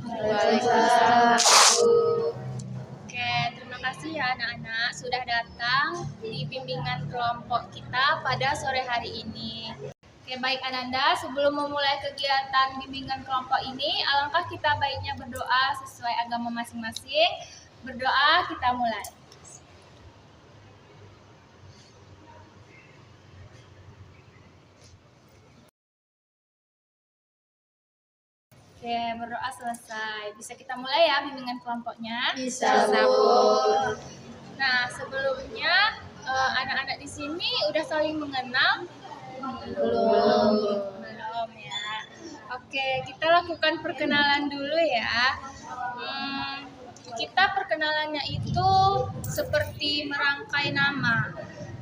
Waalaikumsalam. Oke, terima kasih ya anak-anak sudah datang di bimbingan kelompok kita pada sore hari ini. Oke, baik Ananda, sebelum memulai kegiatan bimbingan kelompok ini, alangkah kita baiknya berdoa sesuai agama masing-masing. Berdoa, kita mulai. Oke, berdoa selesai. Bisa kita mulai ya bimbingan kelompoknya? Bisa, Bu. Nah, sebelumnya anak-anak di sini udah saling mengenal? Belum ya. Oke, kita lakukan perkenalan dulu ya. Kita perkenalannya itu seperti merangkai nama.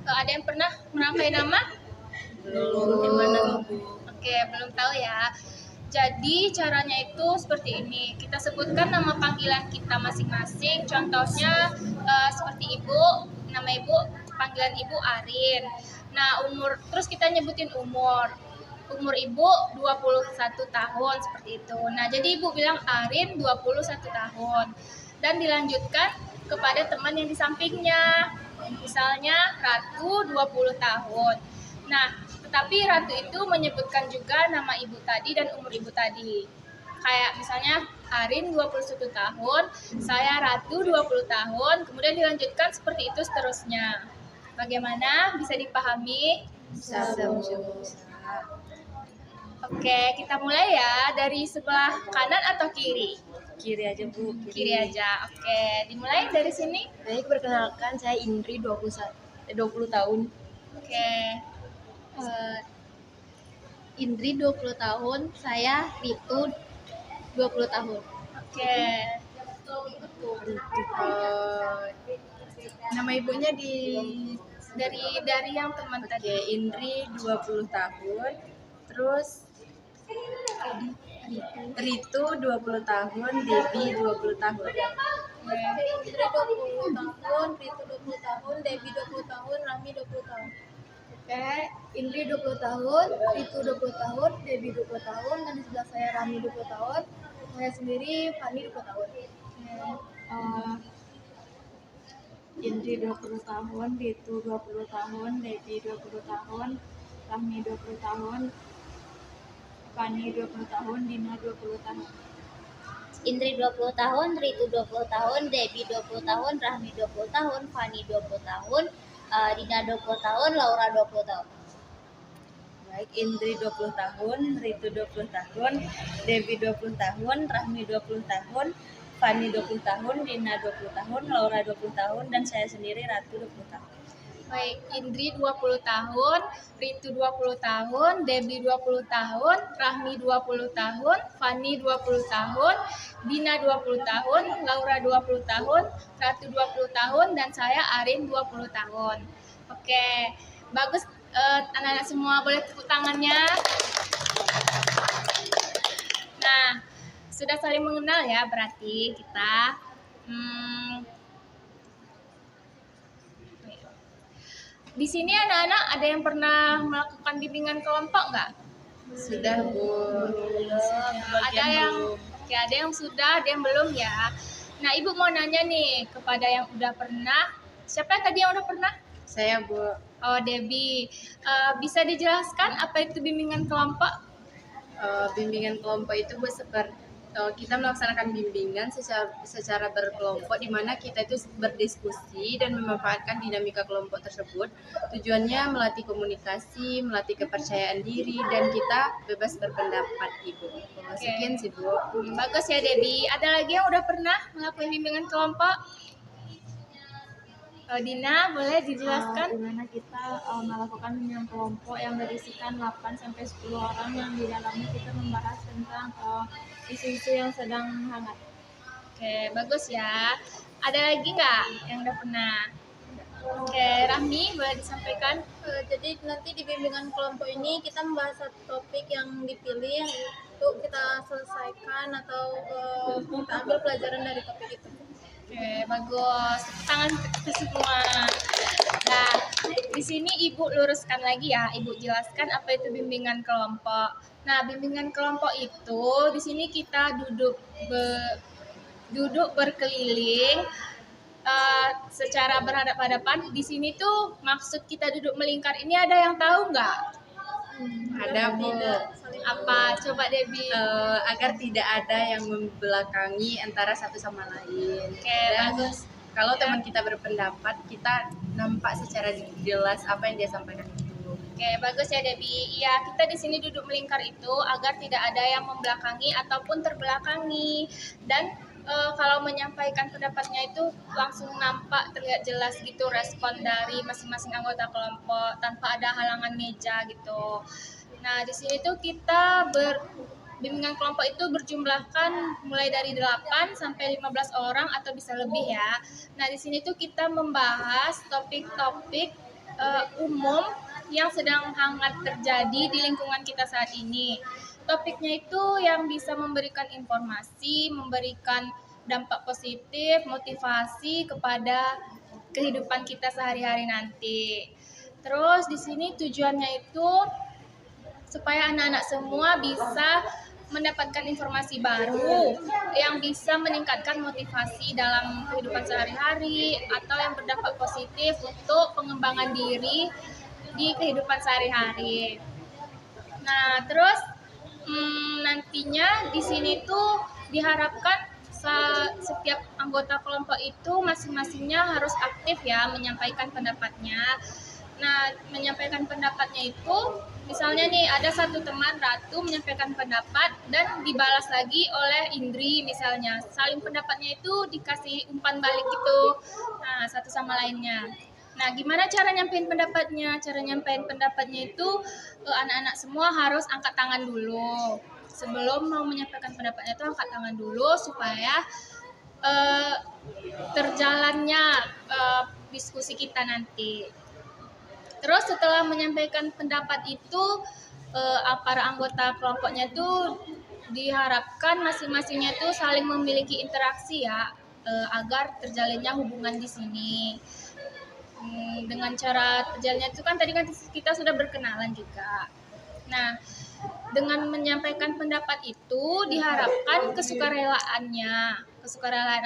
Ada yang pernah merangkai nama? Belum. Gimana, Bu? Oke, belum tahu ya. Jadi caranya itu seperti ini. Kita sebutkan nama panggilan kita masing-masing. Contohnya seperti ibu, nama ibu, panggilan ibu Arin. Nah, terus kita nyebutin umur. Umur ibu 21 tahun seperti itu. Nah, jadi ibu bilang Arin 21 tahun. Dan dilanjutkan kepada teman yang di sampingnya. Misalnya Ratu 20 tahun. Nah, tetapi Ratu itu menyebutkan juga nama ibu tadi dan umur ibu tadi. Kayak misalnya Arin 21 tahun, saya Ratu 20 tahun, kemudian dilanjutkan seperti itu seterusnya. Bagaimana? Bisa dipahami? Bisa. Oke, kita mulai ya. Dari sebelah kanan atau kiri? Kiri aja, Bu. Kiri aja. Oke, dimulai dari sini. Baik, perkenalkan saya Indri 20 tahun. Oke. Indri 20 tahun, saya Ritu 20 tahun. Oke. Nama ibunya Dari yang teman tadi. Indri 20 tahun. Terus Ritu 20 tahun, Debbie 20 tahun. Indri 20 tahun, Ritu 20 tahun, Debbie 20 tahun, Rami 20 tahun. Oke, Indri 20 tahun, Ritu 20 tahun, Debbie 20 tahun, dan di sebelah saya Rami 20 tahun, saya sendiri Fani 20 tahun. Indri 20 tahun, Ritu 20 tahun, Debbie 20 tahun, Rami 20 tahun, Fani 20 tahun, Dina 20 tahun. Indri 20 tahun, Ritu 20 tahun, Debbie 20 tahun, Rahmi 20 tahun, Fani 20 tahun, Dina 20 tahun, Laura 20 tahun. Baik, Indri 20 tahun, Ritu 20 tahun, Debbie 20 tahun, Rahmi 20 tahun, Fani 20 tahun, Dina 20 tahun, Laura 20 tahun, dan saya sendiri Ratu 20 tahun. Baik, Indri 20 tahun, Ritu 20 tahun, Debbie 20 tahun, Rahmi 20 tahun, Fani 20 tahun, Dina 20 tahun, Laura 20 tahun, Ratu 20 tahun, dan saya Arin 20 tahun. Oke, bagus anak-anak semua, boleh tepuk tangannya. Nah, sudah saling mengenal ya berarti kita. Di sini anak-anak ada yang pernah melakukan bimbingan kelompok nggak? Sudah, Bu. Ada yang sudah, ada yang belum ya. Nah, Ibu mau nanya nih kepada yang udah pernah. Siapa tadi yang udah pernah? Saya, Bu. Oh, Debbie. Bisa dijelaskan apa itu bimbingan kelompok? Bimbingan kelompok itu, Bu, seperti kita melaksanakan bimbingan secara berkelompok, di mana kita itu berdiskusi dan memanfaatkan dinamika kelompok tersebut. Tujuannya melatih komunikasi, melatih kepercayaan diri, dan kita bebas berpendapat, Ibu. Sekian sih, Bu. Bagus ya, Debbie. Ada lagi yang udah pernah melakukan bimbingan kelompok? Dina, boleh dijelaskan? Dimana kita melakukan bimbingan kelompok yang berisikan 8-10 orang, yang di dalamnya kita membahas tentang isu-isu yang sedang hangat. Oke, bagus ya. Ada lagi nggak yang udah pernah? Oke, Rahmi, boleh disampaikan? Jadi nanti di bimbingan kelompok ini kita membahas satu topik yang dipilih untuk kita selesaikan atau kita ambil pelajaran dari topik itu. Oke, bagus. Tangan kita semua. Nah, di sini Ibu luruskan lagi ya. Ibu jelaskan apa itu bimbingan kelompok. Nah, bimbingan kelompok itu di sini kita duduk berkeliling secara berhadapan-hadapan. Di sini tuh maksud kita duduk melingkar ini ada yang tahu nggak? Ada Bu. Apa? Coba Debbie. Agar tidak ada yang membelakangi antara satu sama lain. Oke, Dan bagus. kalau teman kita berpendapat, kita nampak secara jelas apa yang dia sampaikan itu. Oke, bagus ya Debbie. Iya, kita di sini duduk melingkar itu agar tidak ada yang membelakangi ataupun terbelakangi. Dan kalau menyampaikan pendapatnya itu langsung nampak terlihat jelas gitu respon dari masing-masing anggota kelompok tanpa ada halangan meja gitu. Nah, di sini tuh kita bimbingan kelompok itu berjumlahkan mulai dari 8 sampai 15 orang atau bisa lebih ya. Nah, di sini tuh kita membahas topik-topik umum yang sedang hangat terjadi di lingkungan kita saat ini. Topiknya itu yang bisa memberikan informasi, memberikan dampak positif, motivasi kepada kehidupan kita sehari-hari nanti. Terus di sini tujuannya itu supaya anak-anak semua bisa mendapatkan informasi baru yang bisa meningkatkan motivasi dalam kehidupan sehari-hari atau yang berdampak positif untuk pengembangan diri di kehidupan sehari-hari. Nah, terus nantinya di sini tuh diharapkan setiap anggota kelompok itu masing-masingnya harus aktif ya menyampaikan pendapatnya. Nah, menyampaikan pendapatnya itu misalnya nih ada satu teman Ratu menyampaikan pendapat dan dibalas lagi oleh Indri misalnya. Saling pendapatnya itu dikasih umpan balik gitu. Nah, satu sama lainnya. Nah, gimana cara nyampein pendapatnya? Cara nyampein pendapatnya itu anak-anak semua harus angkat tangan dulu. Sebelum mau menyampaikan pendapatnya itu angkat tangan dulu supaya terjalannya diskusi kita nanti. Terus setelah menyampaikan pendapat itu para anggota kelompoknya itu diharapkan masing-masingnya itu saling memiliki interaksi ya agar terjalinnya hubungan di sini. Dengan cara terjalannya itu kan tadi kan kita sudah berkenalan juga. Nah, dengan menyampaikan pendapat itu diharapkan kesukarelaan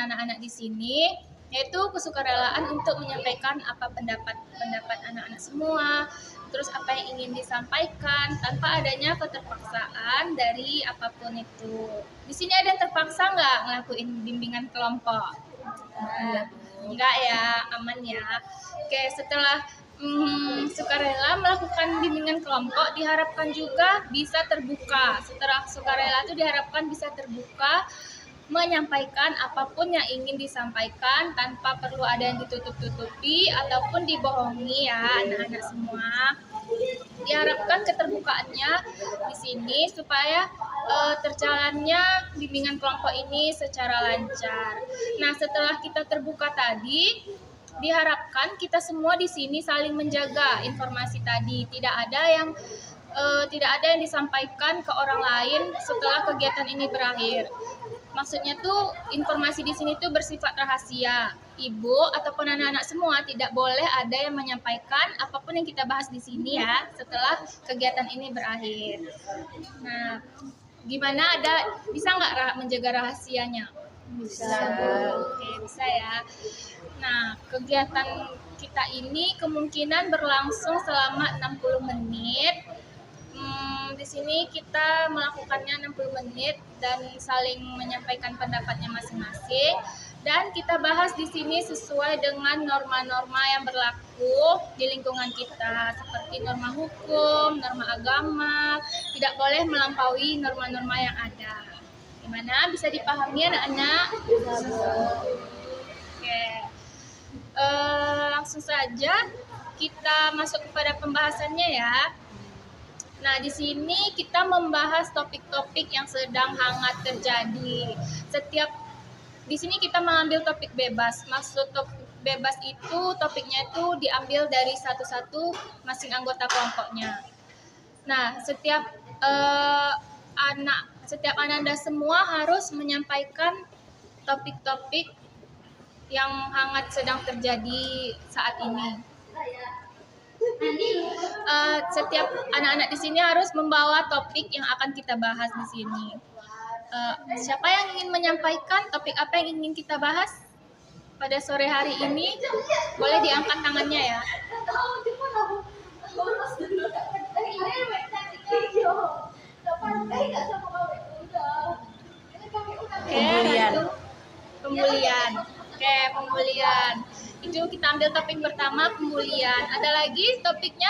anak-anak di sini, yaitu kesukarelaan untuk menyampaikan apa pendapat anak-anak semua, terus apa yang ingin disampaikan tanpa adanya keterpaksaan dari apapun itu. Di sini ada yang terpaksa nggak ngelakuin bimbingan kelompok? Enggak ya, aman ya. Oke, setelah sukarela melakukan bimbingan kelompok diharapkan juga bisa terbuka. Setelah sukarela itu diharapkan bisa terbuka menyampaikan apapun yang ingin disampaikan tanpa perlu ada yang ditutup-tutupi ataupun dibohongi ya anak-anak semua. Diharapkan keterbukaannya di sini supaya terjalannya bimbingan kelompok ini secara lancar. Nah, setelah kita terbuka tadi, diharapkan kita semua di sini saling menjaga informasi tadi. Tidak ada yang disampaikan ke orang lain setelah kegiatan ini berakhir. Maksudnya tuh informasi di sini tuh bersifat rahasia. Ibu ataupun anak-anak semua tidak boleh ada yang menyampaikan apapun yang kita bahas di sini ya setelah kegiatan ini berakhir. Nah, gimana bisa nggak menjaga rahasianya? Bisa. Oke, bisa ya. Nah, kegiatan kita ini kemungkinan berlangsung selama 60 menit. Di sini kita melakukannya 60 menit dan saling menyampaikan pendapatnya masing-masing. Dan kita bahas di sini sesuai dengan norma-norma yang berlaku di lingkungan kita, seperti norma hukum, norma agama, tidak boleh melampaui norma-norma yang ada. Gimana? Bisa dipahami anak-anak? Oke. Langsung saja kita masuk kepada pembahasannya ya. Nah, di sini kita membahas topik-topik yang sedang hangat terjadi. Di sini kita mengambil topik bebas. Maksud topik bebas itu topiknya itu diambil dari satu-satu masing anggota kelompoknya. Nah, setiap Anda semua harus menyampaikan topik-topik yang hangat sedang terjadi saat ini. Setiap anak-anak di sini harus membawa topik yang akan kita bahas di sini. Siapa yang ingin menyampaikan topik apa yang ingin kita bahas pada sore hari ini? Boleh diangkat tangannya ya. Pemulihan. Oke, pemulihan. Itu kita ambil topik pertama, pemulihan. Ada lagi topiknya?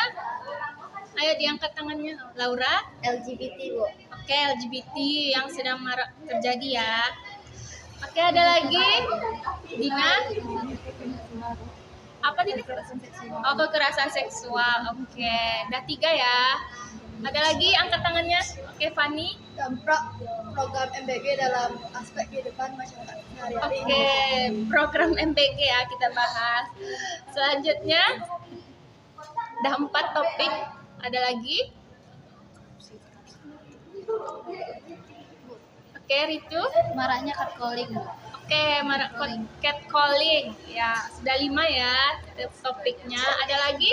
Ayo diangkat tangannya. Laura? LGBT, Bu. Oke, LGBT yang sedang marak terjadi ya. Oke, ada lagi? Dina? Apa tadi? Oh, kekerasan seksual. Oke, udah 3 ya. Ada lagi angkat tangannya? Oke, Fani? Dampak program MBG dalam aspek kehidupan masyarakat sehari-hari. Oke, program MBG ya kita bahas. Selanjutnya, udah 4 topik. Ada lagi? Oke, Ritu? Maraknya catcalling. Oke, catcalling. Ya, sudah 5 ya topiknya. Ada lagi?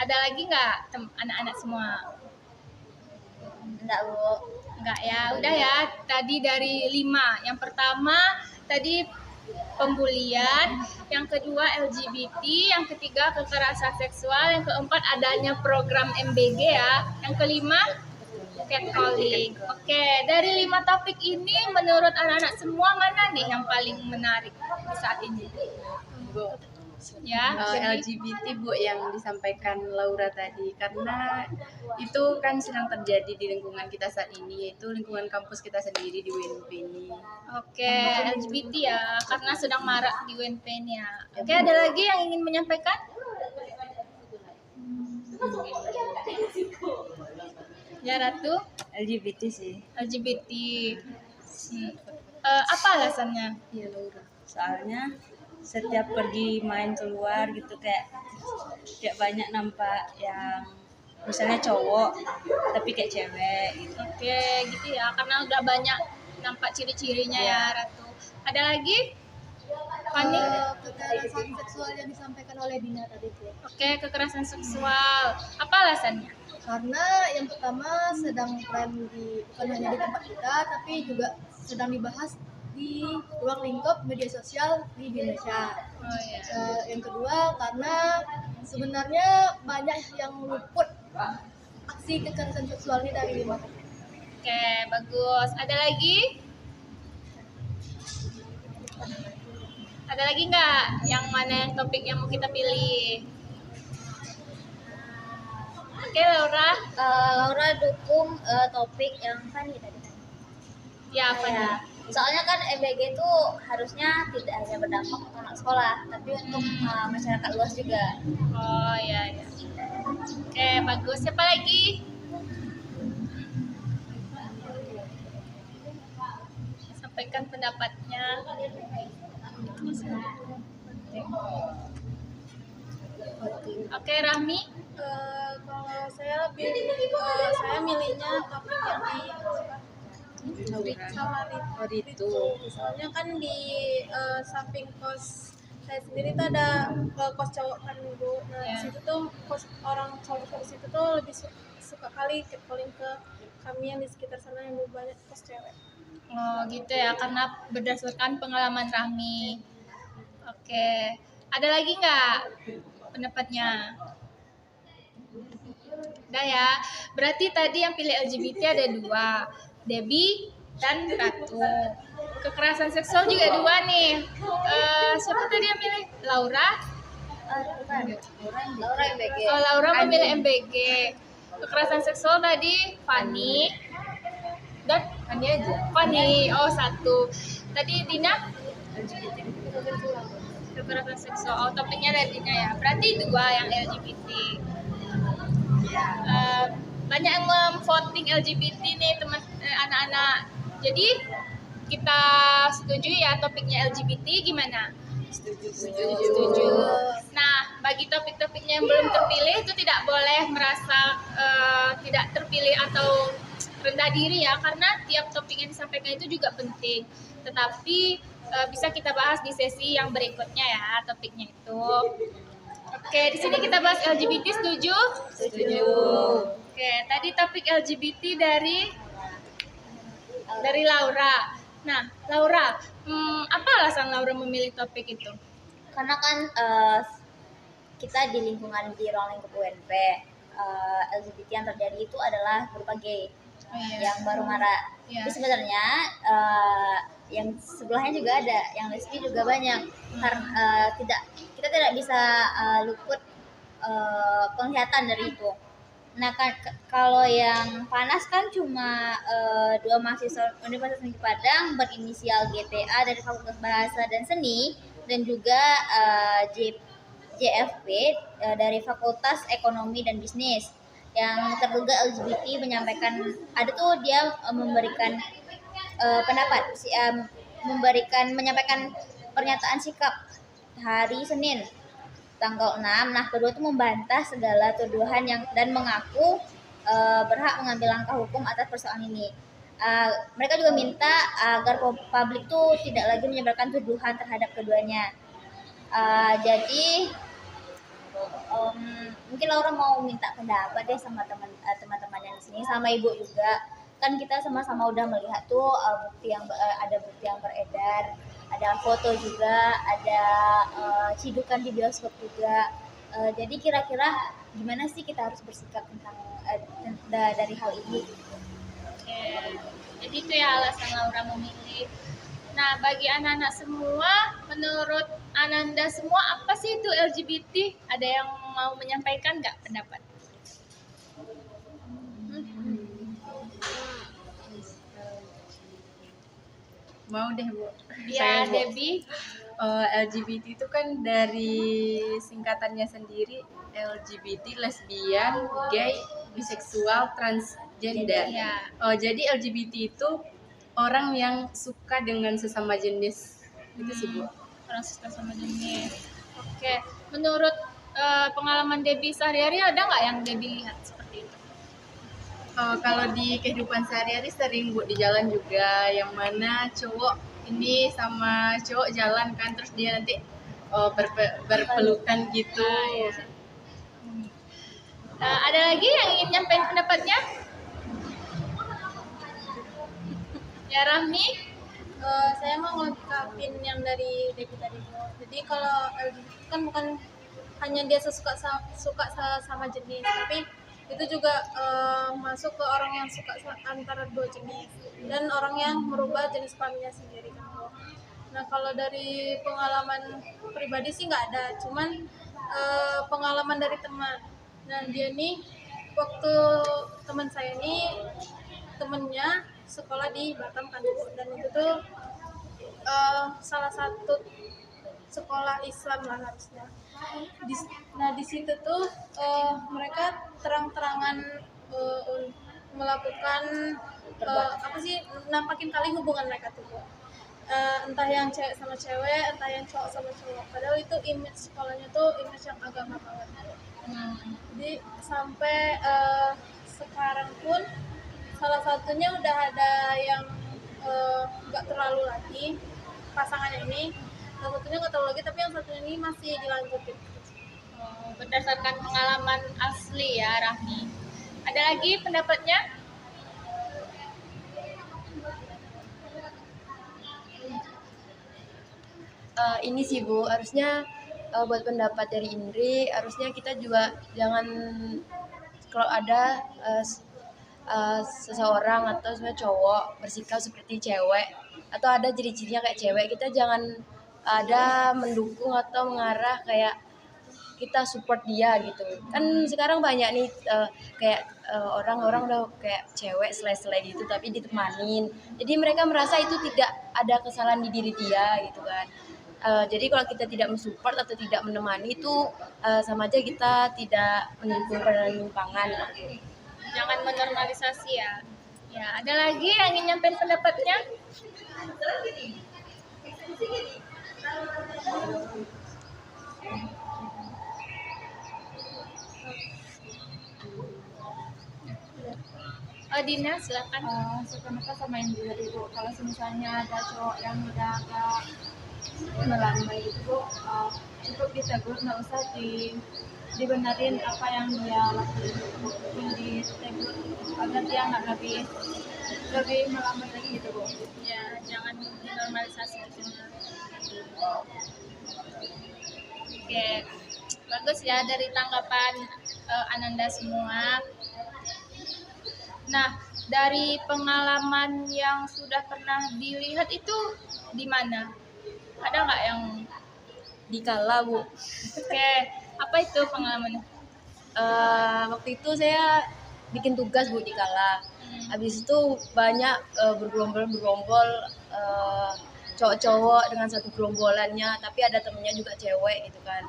Ada lagi nggak anak-anak semua? Enggak, Bu. Enggak ya, udah ya. Tadi dari 5. Yang pertama tadi pembulian, yang kedua LGBT, yang ketiga kekerasan seksual, yang keempat adanya program MBG ya, yang kelima catcalling. Oke, dari 5 topik ini menurut anak-anak semua mana nih yang paling menarik di saat ini? Ya, LGBT, Bu, yang disampaikan Laura tadi, karena itu kan sedang terjadi di lingkungan kita saat ini, yaitu lingkungan kampus kita sendiri di UNP ini. Oke, LGBT ya, karena sedang marak di UNP ini ya. Oke, ada lagi yang ingin menyampaikan? Ya, Ratu? LGBT sih. LGBT. Apa alasannya? Iya, Laura. Soalnya setiap pergi main keluar gitu kayak banyak nampak yang misalnya cowok tapi kayak cewek gitu. Oke, gitu ya, karena udah banyak nampak ciri-cirinya ya, Ratu. Ada lagi? Fani? Kekerasan seksual yang disampaikan oleh Dina tadi, Bu. Oke, kekerasan seksual. Apa alasannya? Karena yang pertama sedang tren bukan hanya di tempat kita, tapi juga sedang dibahas di ruang lingkup media sosial di Indonesia. Oh iya. Yang kedua karena sebenarnya banyak yang luput aksi kekerasan seksual ini dari 5 topik. Oke, bagus. Ada lagi? Ada lagi nggak? Yang mana yang topik yang mau kita pilih? Oke, Laura. Laura dukung topik yang Fanny tadi. Ya, Fani. Ya. Soalnya kan MBG itu harusnya tidak hanya berdampak untuk anak sekolah, tapi untuk masyarakat luas juga. Oh iya, iya. Oke, bagus. Siapa lagi? Sampaikan pendapatnya. Oke, Rahmi. Kalau saya saya milihnya topik yang Itu. Soalnya kan di samping kos saya sendiri tuh ada kos cowok kan, Bu. Nah, Ya. di situ tuh kos orang cowok di situ tuh lebih suka kali catcalling ke kami yang di sekitar sana yang lebih banyak kos cewek. Oh, gitu ya, karena berdasarkan pengalaman Rahmi. Oke. Ada lagi nggak pendapatnya? Udah ya. Berarti tadi yang pilih LGBT ada 2. Debbie dan Ratu. Kekerasan seksual juga 2 nih. Siapa tadi yang pilih? Laura? Laura MBG. Oh, Laura memilih MBG. Kekerasan seksual tadi Fani dan Fani aja. Fani. Oh, 1. Tadi Dina? Kekerasan seksual. Oh, topiknya dari Dina ya. Berarti 2 yang LGBT. Banyak yang memvoting LGBT nih anak-anak. Jadi kita setuju ya topiknya LGBT gimana? Setuju. Setuju. Nah, bagi topik-topiknya yang belum terpilih itu tidak boleh merasa tidak terpilih atau rendah diri ya, karena tiap topik yang disampaikan itu juga penting. Tetapi bisa kita bahas di sesi yang berikutnya ya topiknya itu. Oke, di sini kita bahas LGBT, setuju? Setuju. Oke, tadi topik LGBT dari Laura. Nah, Laura, apa alasan Laura memilih topik itu? Karena kan kita di lingkungan di ruang lingkup UNP, LGBT yang terjadi itu adalah berupa gay yang baru marak. Iya. Tapi sebenarnya yang sebelahnya juga ada, yang lesbi juga banyak. Karena kita tidak bisa luput penglihatan dari itu. Nah kan kalau yang panas kan cuma dua mahasiswa Universitas Negeri Padang berinisial GTA dari Fakultas Bahasa dan Seni, dan juga JFP dari Fakultas Ekonomi dan Bisnis. Yang terduga LGBT menyampaikan, ada tuh dia memberikan pendapat, menyampaikan pernyataan sikap hari Senin tanggal 6. Nah, kedua itu membantah segala tuduhan dan mengaku berhak mengambil langkah hukum atas persoalan ini. Mereka juga minta agar publik tuh tidak lagi menyebarkan tuduhan terhadap keduanya. Jadi mungkin Laura mau minta pendapat deh sama teman-teman yang di sini, sama Ibu juga. Kan kita sama-sama udah melihat tuh ada bukti yang beredar, ada foto juga, ada cidukan di bioskop juga. Jadi kira-kira gimana sih kita harus bersikap tentang dari hal ini? Oke, jadi itu ya alasan Laura memilih. Nah, bagi anak-anak semua, menurut Ananda semua, apa sih itu LGBT? Ada yang mau menyampaikan nggak pendapat? Mau deh, Bu. Ya, Saya, Bu. Debbie. LGBT itu kan dari singkatannya sendiri, LGBT, lesbian, gay, biseksual, transgender. Ya. Jadi LGBT itu orang yang suka dengan sesama jenis. Itu sih, Bu. Orang suka sama jenis. Oke, menurut pengalaman Debbie sehari-hari ada nggak yang Debbie lihat seperti itu? Kalau di kehidupan sehari-hari sering, Bu, di jalan juga, yang mana cowok ini sama cowok jalan kan, terus dia nanti berpelukan gitu. Ada lagi yang ingin nyampein pendapatnya? Ya, Rahmi? Saya mau ngelengkapin yang dari Debbie tadi, Bu. Jadi kalau LGBT kan bukan hanya dia suka sama jenis, tapi itu juga masuk ke orang yang suka antara dua jenis dan orang yang merubah jenis kelaminnya sendiri kan, Bu. Nah, kalau dari pengalaman pribadi sih nggak ada, cuman pengalaman dari teman. Nah, dia nih waktu teman saya ini temennya sekolah di Batam kan, Bu, dan itu tuh salah satu sekolah Islam lah harusnya. Di situ tuh mereka terang-terangan melakukan nampakin kali hubungan mereka tuh, Bu. Entah yang cewek sama cewek, entah yang cowok sama cowok. Padahal itu image sekolahnya tuh image yang agama banget. Jadi sampai sekarang pun salah satunya udah ada yang nggak terlalu lagi pasangannya ini, salah satunya nggak terlalu lagi, tapi yang satunya ini masih dilanjutin. Berdasarkan pengalaman asli ya, Rahmi. Ada lagi pendapatnya? Ini sih, Bu, harusnya buat pendapat dari Indri, harusnya kita juga jangan, kalau ada seseorang atau sebenarnya cowok bersikap seperti cewek atau ada ciri-cirinya kayak cewek, kita jangan ada mendukung atau mengarah kayak kita support dia gitu. Kan sekarang banyak nih kayak orang-orang udah kayak cewek selai-selai gitu tapi ditemanin, jadi mereka merasa itu tidak ada kesalahan di diri dia gitu kan. Jadi kalau kita tidak mensupport atau tidak menemani itu sama aja kita tidak mendukung penyimpangan. Jangan menormalisasi ya. Ya, ada lagi yang ingin nyampein pendapatnya? Dina, silakan. Sebenarnya sama Indri tadi Bu, kalau misalnya ada cowok yang udah agak melambai gitu Bu, cukup ditegur, nggak usah dibenerin apa yang dia lakuin Bu, yang ditegur agar dia nggak lebih melambai lagi gitu Bu. Ya, jangan dinormalisasi gitu. Oke, bagus ya dari tanggapan Ananda semua. Nah, dari pengalaman yang sudah pernah dilihat itu di mana? Ada nggak yang Dikala Bu, oke? Apa itu pengalamannya? waktu itu saya bikin tugas Bu Dikala. Habis itu banyak bergerombol cowok-cowok dengan satu gerombolannya, tapi ada temennya juga cewek gitu kan.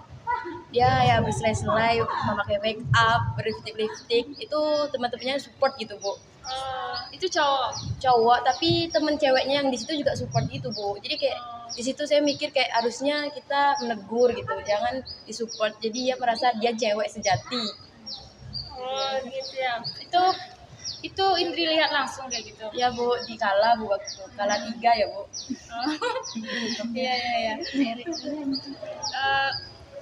Dia ya berselai-selai, memakai make up, berlipstick, itu teman-temannya support gitu Bu. Itu Cowok, tapi temen ceweknya yang di situ juga support gitu Bu. Jadi kayak di situ saya mikir kayak harusnya kita menegur gitu, jangan disupport. Jadi dia merasa dia cewek sejati. Oh gitu ya. Itu Indri lihat langsung kayak gitu. Ya Bu, Dikala Bu, waktu itu. Kala 3 ya Bu. Iya.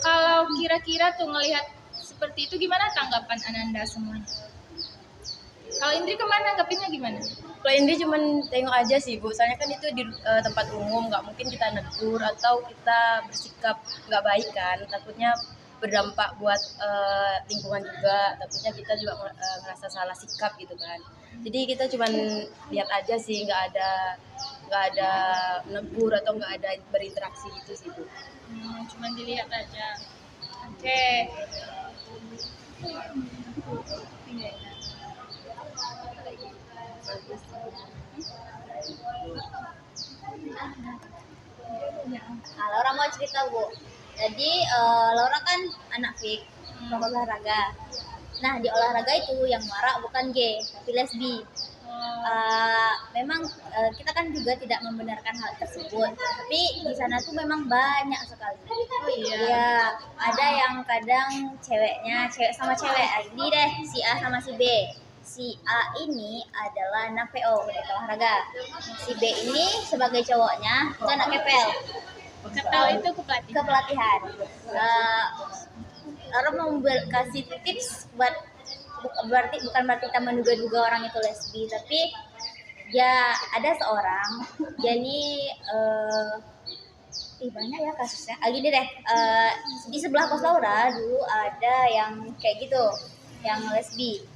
Kalau kira-kira tuh ngelihat seperti itu gimana tanggapan Ananda semuanya? Kalau Indri kemana nanggapinnya gimana? Kalau Indri cuman tengok aja sih Bu, soalnya kan itu di tempat umum, nggak mungkin kita negur atau kita bersikap nggak baik kan, takutnya berdampak buat lingkungan juga, takutnya kita juga merasa salah sikap gitu kan. Jadi kita cuman lihat aja sih, nggak ada negur atau nggak ada berinteraksi gitu sih Bu. Cuman dilihat aja. Oke. Laura mau cerita Bu. Jadi Laura kan anak fik, olahraga. Nah di olahraga itu yang marak bukan gay, tapi lesbi. Memang kita kan juga tidak membenarkan hal tersebut, tapi di sana tuh memang banyak sekali. Iya, ada yang kadang cewek sama cewek. Ini deh si A sama si B. Si A ini adalah anak PO, olahraga. Si B ini sebagai cowoknya itu anak kepel. Kepel itu Kepelatihan. Orang mau kasih tips buat bukan berarti kita menduga-duga orang itu lesbi, tapi ya ada seorang dia ini banyak ya kasusnya. Gini deh, di sebelah kos Laura dulu ada yang kayak gitu, yang lesbi.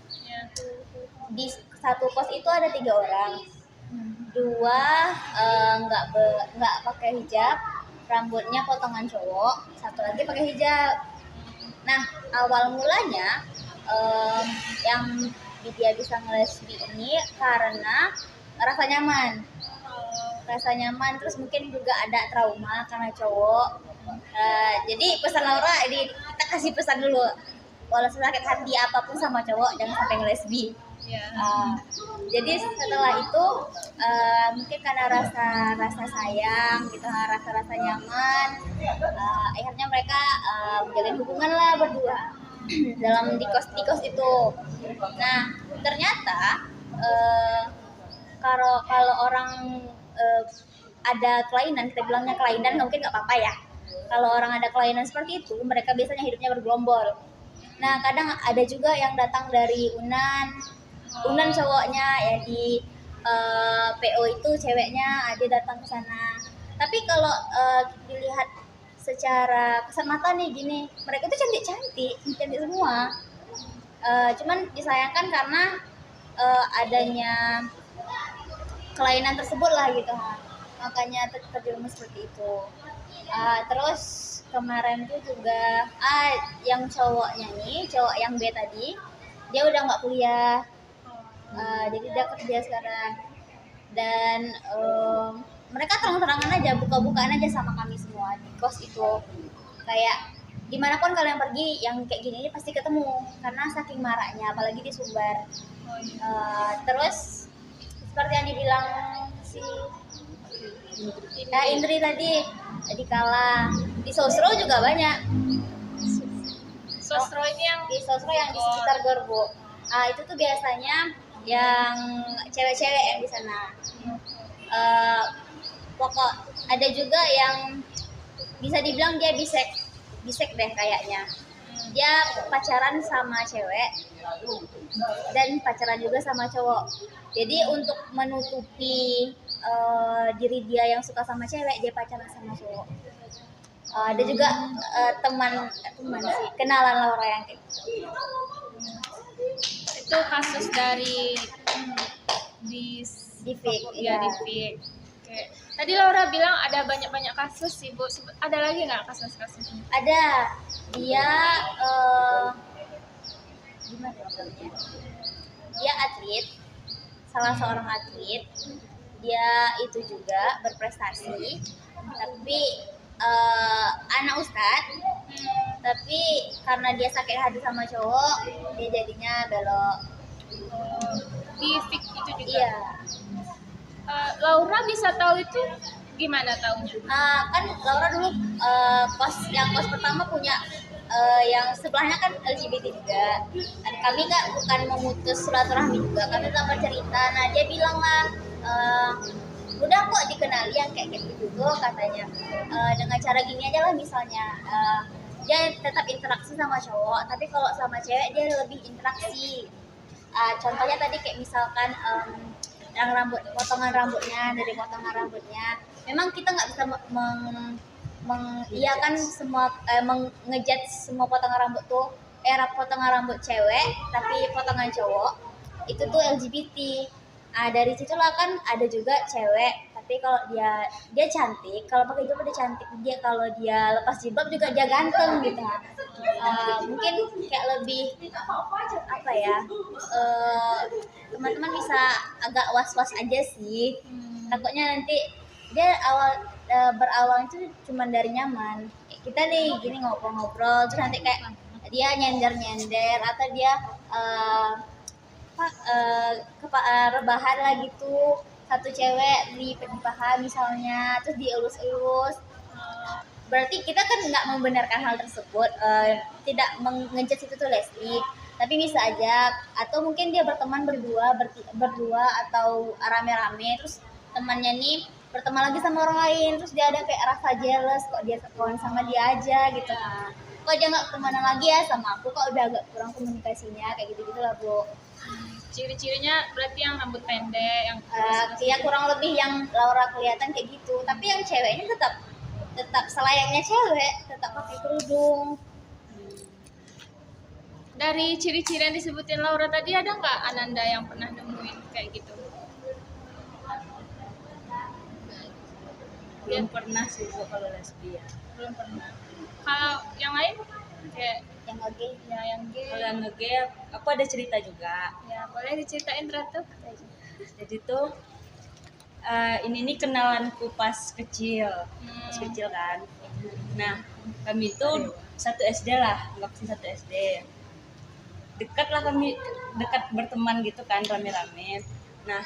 Di satu kos itu ada 3 orang, 2 nggak pakai hijab, rambutnya potongan cowok, 1 lagi pakai hijab. Nah awal mulanya yang dia bisa ngelesbi ini karena rasa nyaman, terus mungkin juga ada trauma karena cowok. Jadi pesan Laura ini kita kasih pesan dulu, walau sakit hati apapun sama cowok jangan sampai ngelesbi. Jadi setelah itu mungkin karena rasa sayang gitu, rasa nyaman, akhirnya mereka menjalin hubungan lah berdua dalam di kos itu. Nah ternyata kalau orang ada kelainan, kita bilangnya kelainan, mungkin nggak apa-apa ya. Kalau orang ada kelainan seperti itu, mereka biasanya hidupnya bergerombol. Nah kadang ada juga yang datang dari Unan cowoknya ya, di PO itu ceweknya dia datang ke sana. Tapi kalau dilihat secara kasat mata nih gini, mereka tuh cantik semua. Cuman disayangkan karena adanya kelainan tersebut lah gitu, makanya terjerumus seperti itu. Terus kemarin tuh juga yang cowok yang B tadi, dia udah nggak kuliah, jadi dia kerja sekarang. Dan mereka terang-terangan aja, buka-bukaan aja sama kami semua di kos itu, kayak dimanapun kalian pergi yang kayak gini pasti ketemu, karena saking maraknya, apalagi di Sumbar. Terus seperti yang dibilang si Indri tadi, Dikala di Sosro juga banyak. Sosro ini yang di Sosro yang di sekitar Gorbo. Itu tuh biasanya yang cewek-cewek yang di sana. Pokok ada juga yang bisa dibilang dia bisek deh kayaknya. Dia pacaran sama cewek dan pacaran juga sama cowok. Jadi untuk menutupi diri dia yang suka sama cewek, dia pacaran sama cowok. Ada juga teman sih, kenalan Laura yang kayak gitu. Itu kasus dari di Divik, ya iya. Divik. Oke. Tadi Laura bilang ada banyak kasus sih Bu. Ada lagi nggak kasus-kasusnya? Ada dia gimana ya namanya? Dia atlet, salah seorang atlet. Dia itu juga berprestasi, tapi anak ustadz. Tapi karena dia sakit hati sama cowok, dia jadinya belok. Divik itu juga. Iya. Laura bisa tahu itu gimana taunya? Kan Laura dulu kos pertama punya yang sebelahnya kan LGBT juga. Dan kami bukan memutus silaturahmi juga, kami tetap bercerita. Nah dia bilang lah, udah kok dikenali yang kayak gitu tuh katanya. Dengan cara gini aja lah misalnya, dia tetap interaksi sama cowok, tapi kalau sama cewek dia lebih interaksi. Contohnya tadi kayak misalkan yang potongan rambutnya, memang kita nggak bisa mengiyakan semua mengejat semua potongan rambut tuh potongan rambut cewek tapi potongan cowok itu tuh LGBT. Dari situlah kan ada juga cewek tapi kalau dia cantik, kalau pakai jilbab dia cantik, dia kalau dia lepas jilbab juga dia ganteng gitu. Mungkin kayak lebih apa ya, teman-teman bisa agak was-was aja sih. Takutnya nanti dia berawal itu cuma dari nyaman. Kayak kita nih gini ngobrol-ngobrol terus nanti kayak dia nyender atau dia rebahan lah gitu, satu cewek di paha misalnya terus dielus-elus. Berarti kita kan nggak membenarkan hal tersebut, tidak mengejudge itu tuh lesbi, tapi bisa aja atau mungkin dia berteman berdua atau rame-rame terus temannya nih berteman lagi sama orang lain terus dia ada kayak rasa jealous kok dia kawan sama dia aja gitu. Kok dia nggak kemana lagi ya sama aku, kok udah agak kurang komunikasinya kayak gitu lah Bu. Ciri-cirinya berarti yang rambut pendek, yang ya kurang lebih yang Laura kelihatan kayak gitu, tapi yang ceweknya tetap selayaknya cewek, tetap pakai kerudung. Dari ciri-ciri yang disebutin Laura tadi ada nggak Ananda yang pernah nemuin kayak gitu? Belum pernah sih Bu kalau lesbian. Belum pernah. Kalau yang lain kayak Yang lagi ya yang gay. Kalau yang nge-gay aku ada cerita juga. Ya boleh diceritain Ratu. Jadi tuh ini nih kenalanku pas kecil kan. Nah kami tuh satu SD lah, waktu satu SD. Dekat berteman gitu kan rame-rame. Nah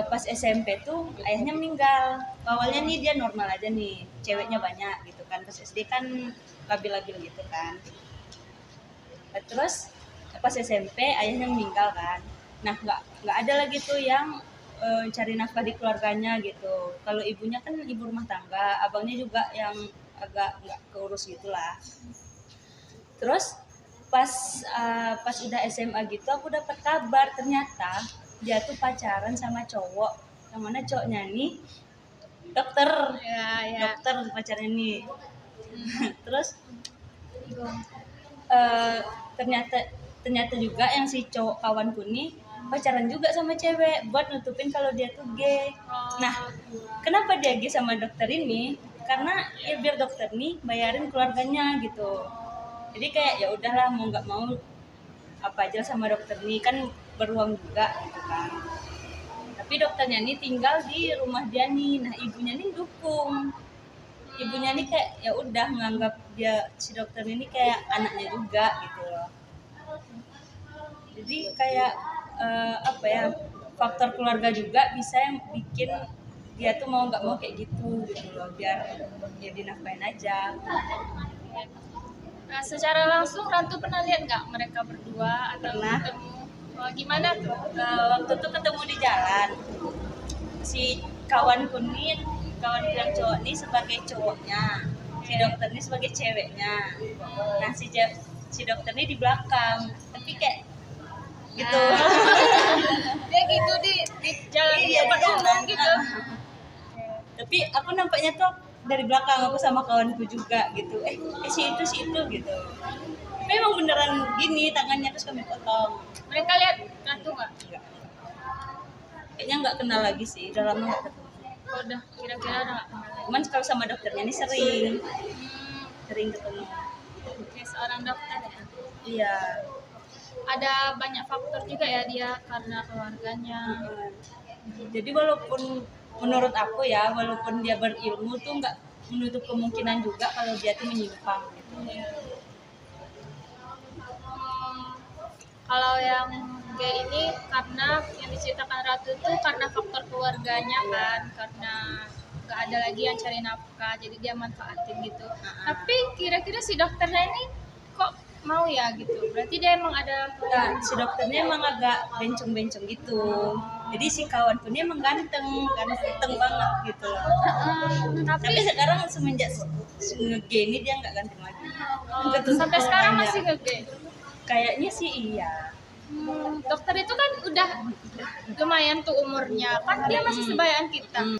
pas SMP tuh ayahnya meninggal. Awalnya nih dia normal aja nih, ceweknya banyak gitu kan. Pas SD kan labil-labil gitu kan. Terus pas SMP ayahnya meninggal kan. Nah nggak ada lagi tuh yang cari nafkah di keluarganya gitu. Kalau ibunya kan ibu rumah tangga, abangnya juga yang agak nggak keurus gitulah. Terus pas udah SMA gitu aku dapat kabar ternyata dia tuh pacaran sama cowok, yang mana cowoknya nih dokter. Dokter pacarnya nih. Terus ternyata juga yang si cowok kawanku nih pacaran juga sama cewek buat nutupin kalau dia tuh gay. Nah, kenapa dia gay sama dokter ini? Karena ya biar dokter nih bayarin keluarganya gitu. Jadi kayak ya udahlah mau nggak mau apa aja sama dokter nih, kan beruang juga gitu kan. Tapi dokternya nih tinggal di rumah dia nih. Nah, ibunya nih dukung. Ibunya nih kayak ya udah nganggap dia si dokter ini kayak anaknya juga gitu loh. Jadi kayak faktor keluarga juga bisa yang bikin dia tuh mau nggak mau kayak gitu loh, biar ya dinafkain aja. Nah, secara langsung Rantu pernah lihat nggak mereka berdua atau Pernah. ketemu? Oh, gimana tuh? Waktu itu ketemu di jalan, si kawanku yang cowok nih sebagai cowoknya, si dokter ini sebagai ceweknya. Nah si dokter ini di belakang, tapi kayak gitu. Dia gitu di jalan Iya, depan di umum jalan. gitu. Tapi aku nampaknya tuh dari belakang, aku sama kawanku juga gitu. Si itu gitu. Tapi emang beneran gini tangannya, terus kami potong. Mereka lihat ratu nggak? Kayaknya nggak kenal lagi sih, udah lama nggak ketemu. Oh, udah kira-kira udah nggak kenal lagi. Cuman kalau sama dokternya ini sering ketemu. Kayak seorang dokter ya. Iya. Ada banyak faktor juga ya dia karena keluarganya. Jadi walaupun menurut aku ya, walaupun dia berilmu tuh nggak menutup kemungkinan juga kalau dia tuh menyimpang gitu. Kalau yang gay ini karena yang diceritakan Ratu itu karena faktor keluarganya kan, karena nggak ada lagi yang cari nafkah, jadi dia manfaatin gitu. Tapi kira-kira si dokternya ini kok mau ya gitu? Berarti dia emang ada. Nah, si dokternya emang agak bencong-bencong gitu. Jadi si kawanku ini emang ganteng banget gitu. Tapi sekarang semenjak nge-gay ini dia nggak ganteng lagi. Sampai sekarang masih nge-gay. Kayaknya sih iya. Dokter itu kan udah lumayan tuh umurnya, kan dia masih sebayaan kita.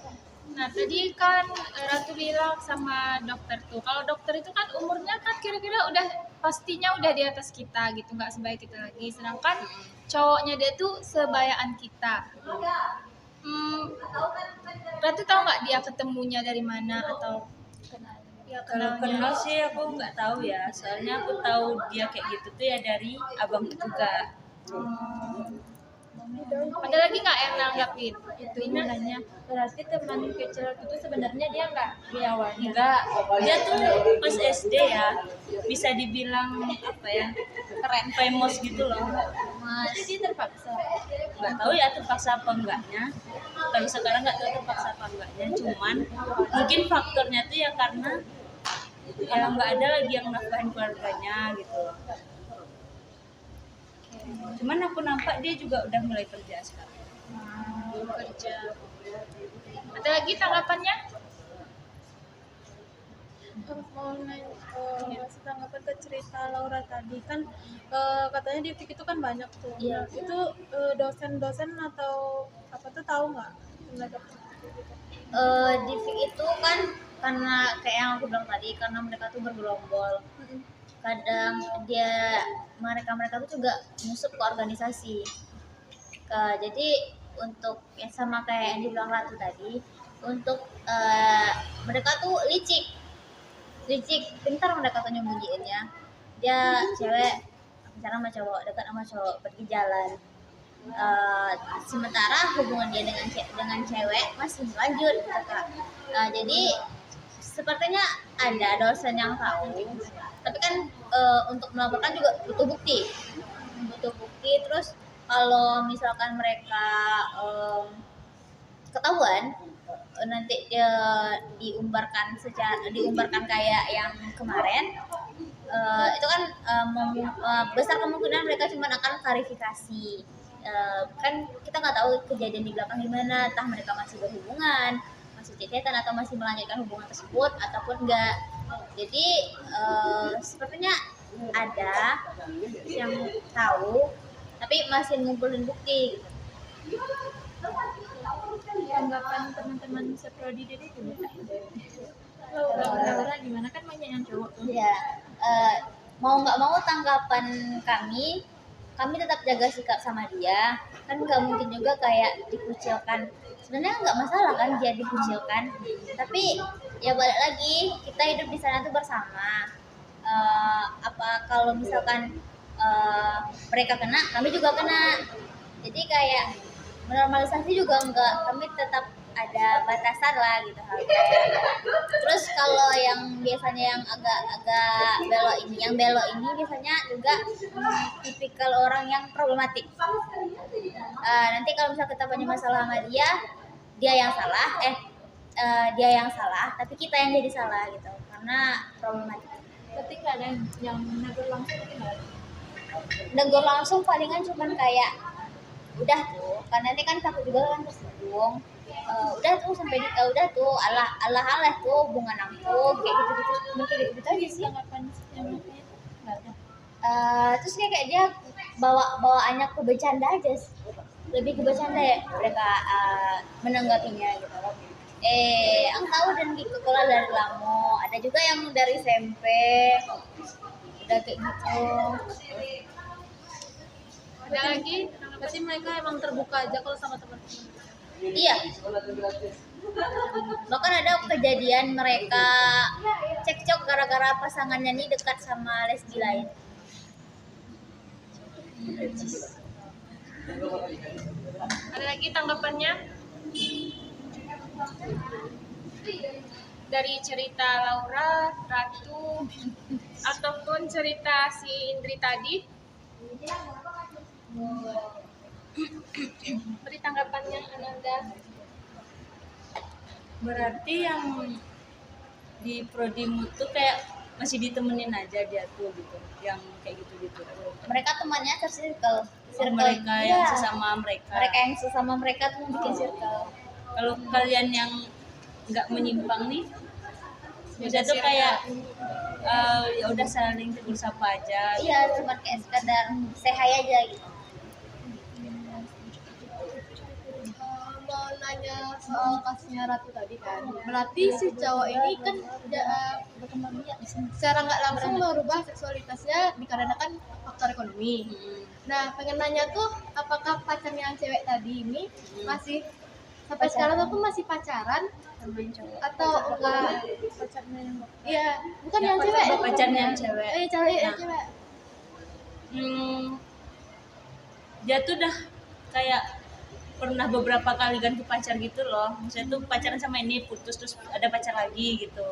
Nah tadi kan Ratu bilang sama dokter tuh, kalau dokter itu kan umurnya kan kira-kira udah pastinya udah di atas kita gitu, nggak sebaya kita lagi. Sedangkan cowoknya dia tuh sebayaan kita. Ratu tahu nggak dia ketemunya dari mana atau ya Kalau kenal sih aku nggak tahu ya, soalnya aku tahu dia kayak gitu tuh ya dari abangku juga. ada lagi nggak yang nanggapin? Itu nanya, berarti teman kecil itu sebenarnya dia nggak di awalnya. Enggak, dia tuh pas SD ya bisa dibilang apa ya, keren, famous gitu loh. Jadi dia terpaksa. Nggak tahu ya terpaksa apa enggaknya. Kalau sekarang nggak tahu terpaksa apa enggaknya, cuman mungkin faktornya tuh ya karena ya nggak ada lagi yang nafkahin keluarganya gitu. Cuman aku nampak dia juga udah mulai kerja sekarang. Kerja. Ada lagi tanggapannya? Mau nanya ngasih tanggapan ke cerita Laura tadi kan, katanya di FIK itu kan banyak tuh. Iya. Nah, itu dosen-dosen atau apa tuh tahu nggak? Di FIK itu kan karena kayak yang aku bilang tadi, karena mereka tuh bergerombol. Kadang mereka tuh juga masuk ke organisasi. Jadi untuk ya sama kayak yang dibilang Ratu tadi, untuk mereka tuh licik, pintar mereka tuh nyembunyiinnya. Dia cewek bicara sama cowok, dekat sama cowok, pergi jalan. Sementara hubungan dia dengan cewek masih lanjut gitu, Kak. Jadi sepertinya ada dosen yang tahu, tapi kan untuk melaporkan juga butuh bukti. Terus kalau misalkan mereka ketahuan, nanti diumbarkan kayak yang kemarin, itu kan besar kemungkinan mereka cuma akan klarifikasi. Kan kita nggak tahu kejadian di belakang gimana, entah mereka masih berhubungan, masih cecetan atau masih melanjutkan hubungan tersebut ataupun enggak. Jadi sepertinya ada yang tahu tapi masih ngumpulin bukti gitu. Tanggapan teman-teman seprodi Dede gimana? Laura gimana, kan banyak yang cowok tuh. Ya, mau nggak mau tanggapan kami tetap jaga sikap sama dia. Kan nggak mungkin juga kayak dikucilkan. Sebenarnya nggak masalah kan dia dikucilkan, tapi ya balik lagi, kita hidup di sana tuh bersama. Apa kalau misalkan mereka kena, kami juga kena. Jadi kayak menormalisasi juga enggak, kami tetap ada batasan lah gitu. Terus kalau yang biasanya yang agak belok ini biasanya juga tipikal orang yang problematik. Nanti kalau misalnya kita punya masalah sama dia yang salah tapi kita yang jadi salah gitu, karena problematik. Ketika ada yang negur langsung, Negur langsung palingan cuman kayak udah tuh karena ini kan takut juga kan tersinggung. Udah tuh sampai udah tuh Allah tuh hubungan aku kayak gitu mungkin gitu aja sih. Terus kayak dia bawaannya ke bercanda aja sih. Lebih ke bercanda ya mereka menanggapinya gitu. Aku tahu dan gitu kalau dari lama ada juga yang dari SMP udah kayak gitu. Ada lagi? Berarti mereka emang terbuka aja kalau sama teman-teman. Iya. Bahkan ada kejadian mereka cekcok gara-gara pasangannya nih dekat sama lesbi lain. Ada lagi tanggapannya? Dari cerita Laura, Ratu, ataupun cerita si Indri tadi? Beri tanggapannya Ananda. Berarti yang di prodimu tuh kayak masih ditemenin aja dia tuh gitu, yang kayak gitu-gitu. Mereka temannya circle Mereka yang iya. sesama mereka. Mereka yang sesama mereka tuh bikin circle. Kalau kalian yang nggak menyimpang nih, bisa tuh kayak ya udah saling tegur sapa aja. Iya, cuma kayak sekadar say hi aja gitu. Mau nanya soal kasusnya Ratu tadi kan, berarti si cowok ini kan secara nggak langsung merubah seksualitasnya dikarenakan faktor ekonomi. Nah, pengen nanya tuh, apakah pacarnya yang cewek tadi ini masih sampai sekarang tuh masih pacaran atau enggak? Pacarnya yang iya, bukan yang cewek. Pacarnya yang cewek. Cewek yang Nah. cewek. Dia tuh udah kayak pernah beberapa kali ganti pacar gitu loh. Maksudnya tuh pacaran sama ini putus terus ada pacar lagi gitu.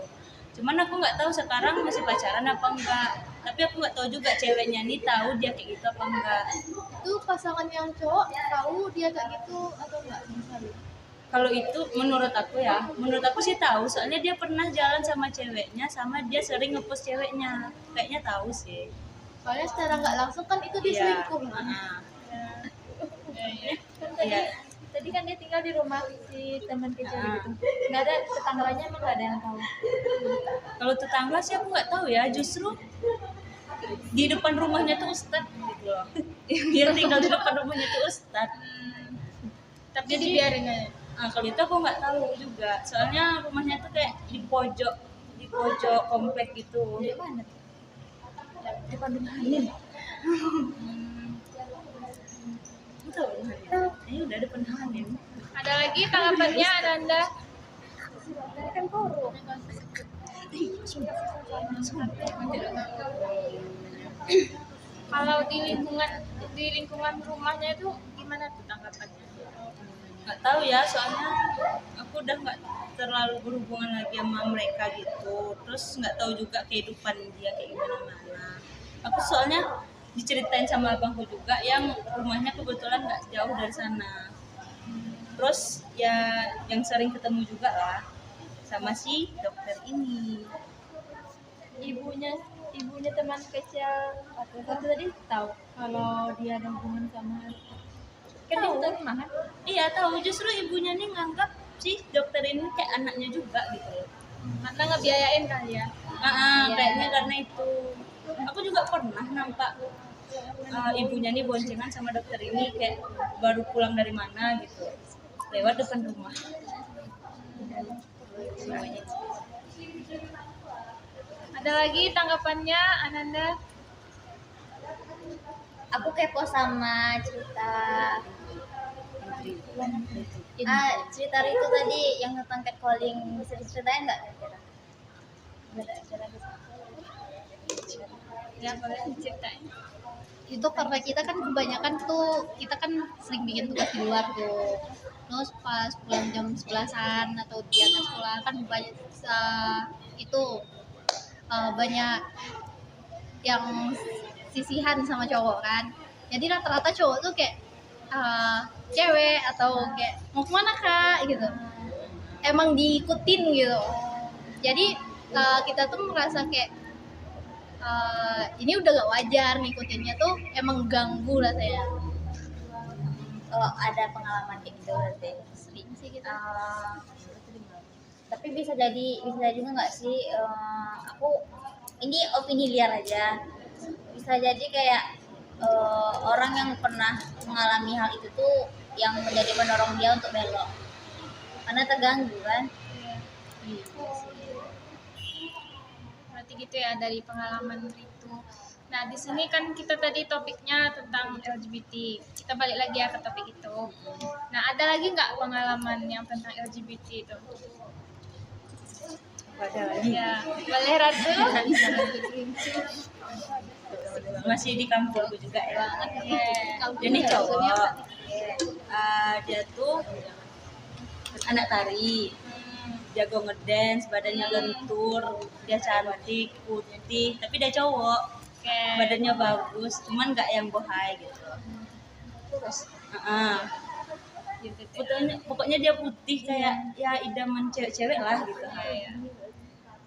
Cuman aku nggak tahu sekarang masih pacaran apa enggak. Tapi aku nggak tahu juga ceweknya nih tahu dia kayak gitu apa enggak. Itu pasangan yang cowok tahu dia kayak gitu atau enggak misalnya? Kalau itu menurut aku sih tahu. Soalnya dia pernah jalan sama ceweknya, sama dia sering ngepost ceweknya. Kayaknya tahu sih. Soalnya secara nggak langsung kan itu Iya. diselingkuh. Iya. Tadi kan dia tinggal di rumah si teman kecil gitu. Nggak ada tetangganya, emang nggak ada yang tahu. Kalau tetangga sih aku nggak tahu ya. Justru di depan rumahnya tuh Ustadz gitu loh. Dia tinggal di depan rumahnya tuh Ustadz. Tapi dibiarin aja. Nah, kalau itu aku nggak tahu juga. Soalnya rumahnya tuh kayak di pojok komplek gitu. Di mana tuh? Depan rumah Hanin. Tahu rumah Hanin? Ini udah depan rumah Hanin. Ada lagi tanggapannya Ananda? Kan korup. Kalau di lingkungan rumahnya itu gimana tuh tanggapannya? Nggak tahu ya, soalnya aku udah nggak terlalu berhubungan lagi sama mereka gitu. Terus nggak tahu juga kehidupan dia kayak gimana. Aku soalnya diceritain sama abangku juga yang rumahnya kebetulan nggak jauh dari sana. Terus ya yang sering ketemu juga lah sama si dokter ini. Ibunya teman kecil aku tadi tahu kalau dia ada hubungan sama kan dia udah rumah kan. Iya tahu, justru ibunya nih nganggap si dokter ini kayak anaknya juga gitu. Karena ngebiayain kali ya? Kayaknya karena itu. Aku juga pernah nampak ibunya nih boncengan sama dokter ini kayak baru pulang dari mana gitu, lewat depan rumah. Ada lagi tanggapannya Ananda? Aku kepo sama cerita cerita itu tadi yang tentang catcalling, bisa diceritain nggak kira-kira? Ya boleh diceritain. Itu karena kita kan kebanyakan tuh kita kan sering bikin tugas di luar tuh, terus pas pulang jam 11-an atau di atas sekolah kan banyak banyak yang sisihan sama cowok kan, jadi rata-rata cowok tuh kayak cewek atau kayak mau kemana kak gitu, emang diikutin gitu. Jadi kita tuh merasa kayak ini udah gak wajar, ngikutinnya tuh emang ganggu rasanya. ada pengalaman kayak gitu berarti. sering sih gitu. Tapi bisa juga nggak sih, aku ini opini liar aja, bisa jadi kayak orang yang pernah mengalami hal itu tuh yang menjadi pendorong dia untuk belok karena terganggu kan. Berarti gitu ya dari pengalaman itu. Nah, di sini kan kita tadi topiknya tentang LGBT. Kita balik lagi ya ke topik itu. Nah, ada lagi nggak pengalaman yang tentang LGBT itu? Ada lagi. Ya, boleh Ratu. Masih di kampungku juga ya. Yeah. Jadi cowok. Dia tuh anak tari, jago ngedance, badannya lentur, dia cantik, putih, tapi dia cowok. Oke. Badannya bagus, cuman nggak yang bohai gitu. Pokoknya dia putih kayak ya idaman cewek-cewek lah gitu.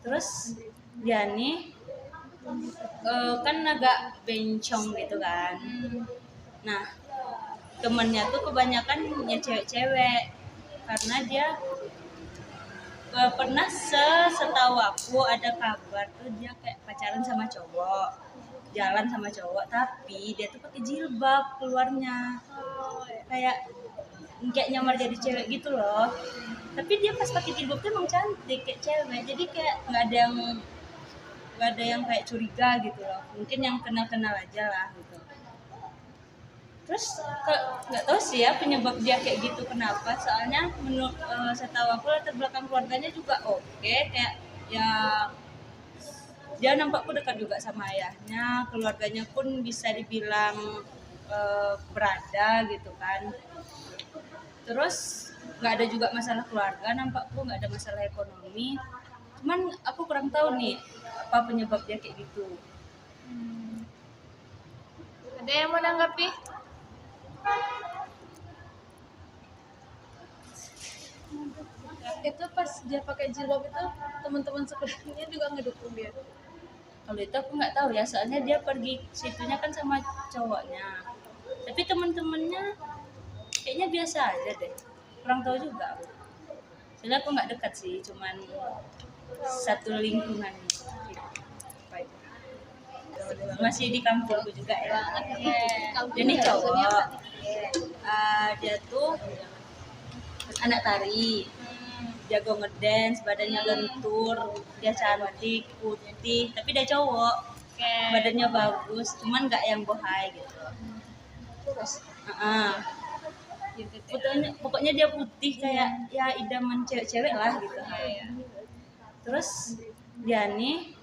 Terus dia nih kan agak bencong gitu kan. Nah, temennya tuh kebanyakan ya cewek-cewek karena dia pernah setahu aku ada kabar tuh dia kayak pacaran sama cowok, jalan sama cowok, tapi dia tuh pakai jilbab keluarnya, kayak nyamar jadi cewek gitu loh. Tapi dia pas pakai jilbab tuh emang cantik kayak cewek, jadi kayak nggak ada yang kayak curiga gitu loh. Mungkin yang kenal aja lah gitu. Terus nggak tahu sih ya penyebab dia kayak gitu kenapa, soalnya menurut setahu aku latar belakang keluarganya juga oke, kayak ya dia nampakku dekat juga sama ayahnya, keluarganya pun bisa dibilang berada gitu kan. Terus nggak ada juga masalah keluarga, nampakku nggak ada masalah ekonomi, cuman aku kurang tahu nih apa penyebab dia kayak gitu. Ada yang mau nanggapi? Itu pas dia pakai jilbab itu teman-teman sekelilingnya juga ngedukung dia. Kalau itu aku nggak tahu ya, soalnya dia pergi situnya kan sama cowoknya, tapi teman-temannya kayaknya biasa aja deh, kurang tahu juga aku. Soalnya aku nggak dekat sih, cuman satu lingkungan gitu. Masih di kampungku juga ya. Jadi cowok, dia tuh anak tari, jago ngedance, badannya lentur, dia cantik, putih, tapi dia cowok, badannya bagus, cuman nggak yang bohai gitu. Pokoknya dia putih kayak ya idaman cewek-cewek lah gitu. Terus dia nih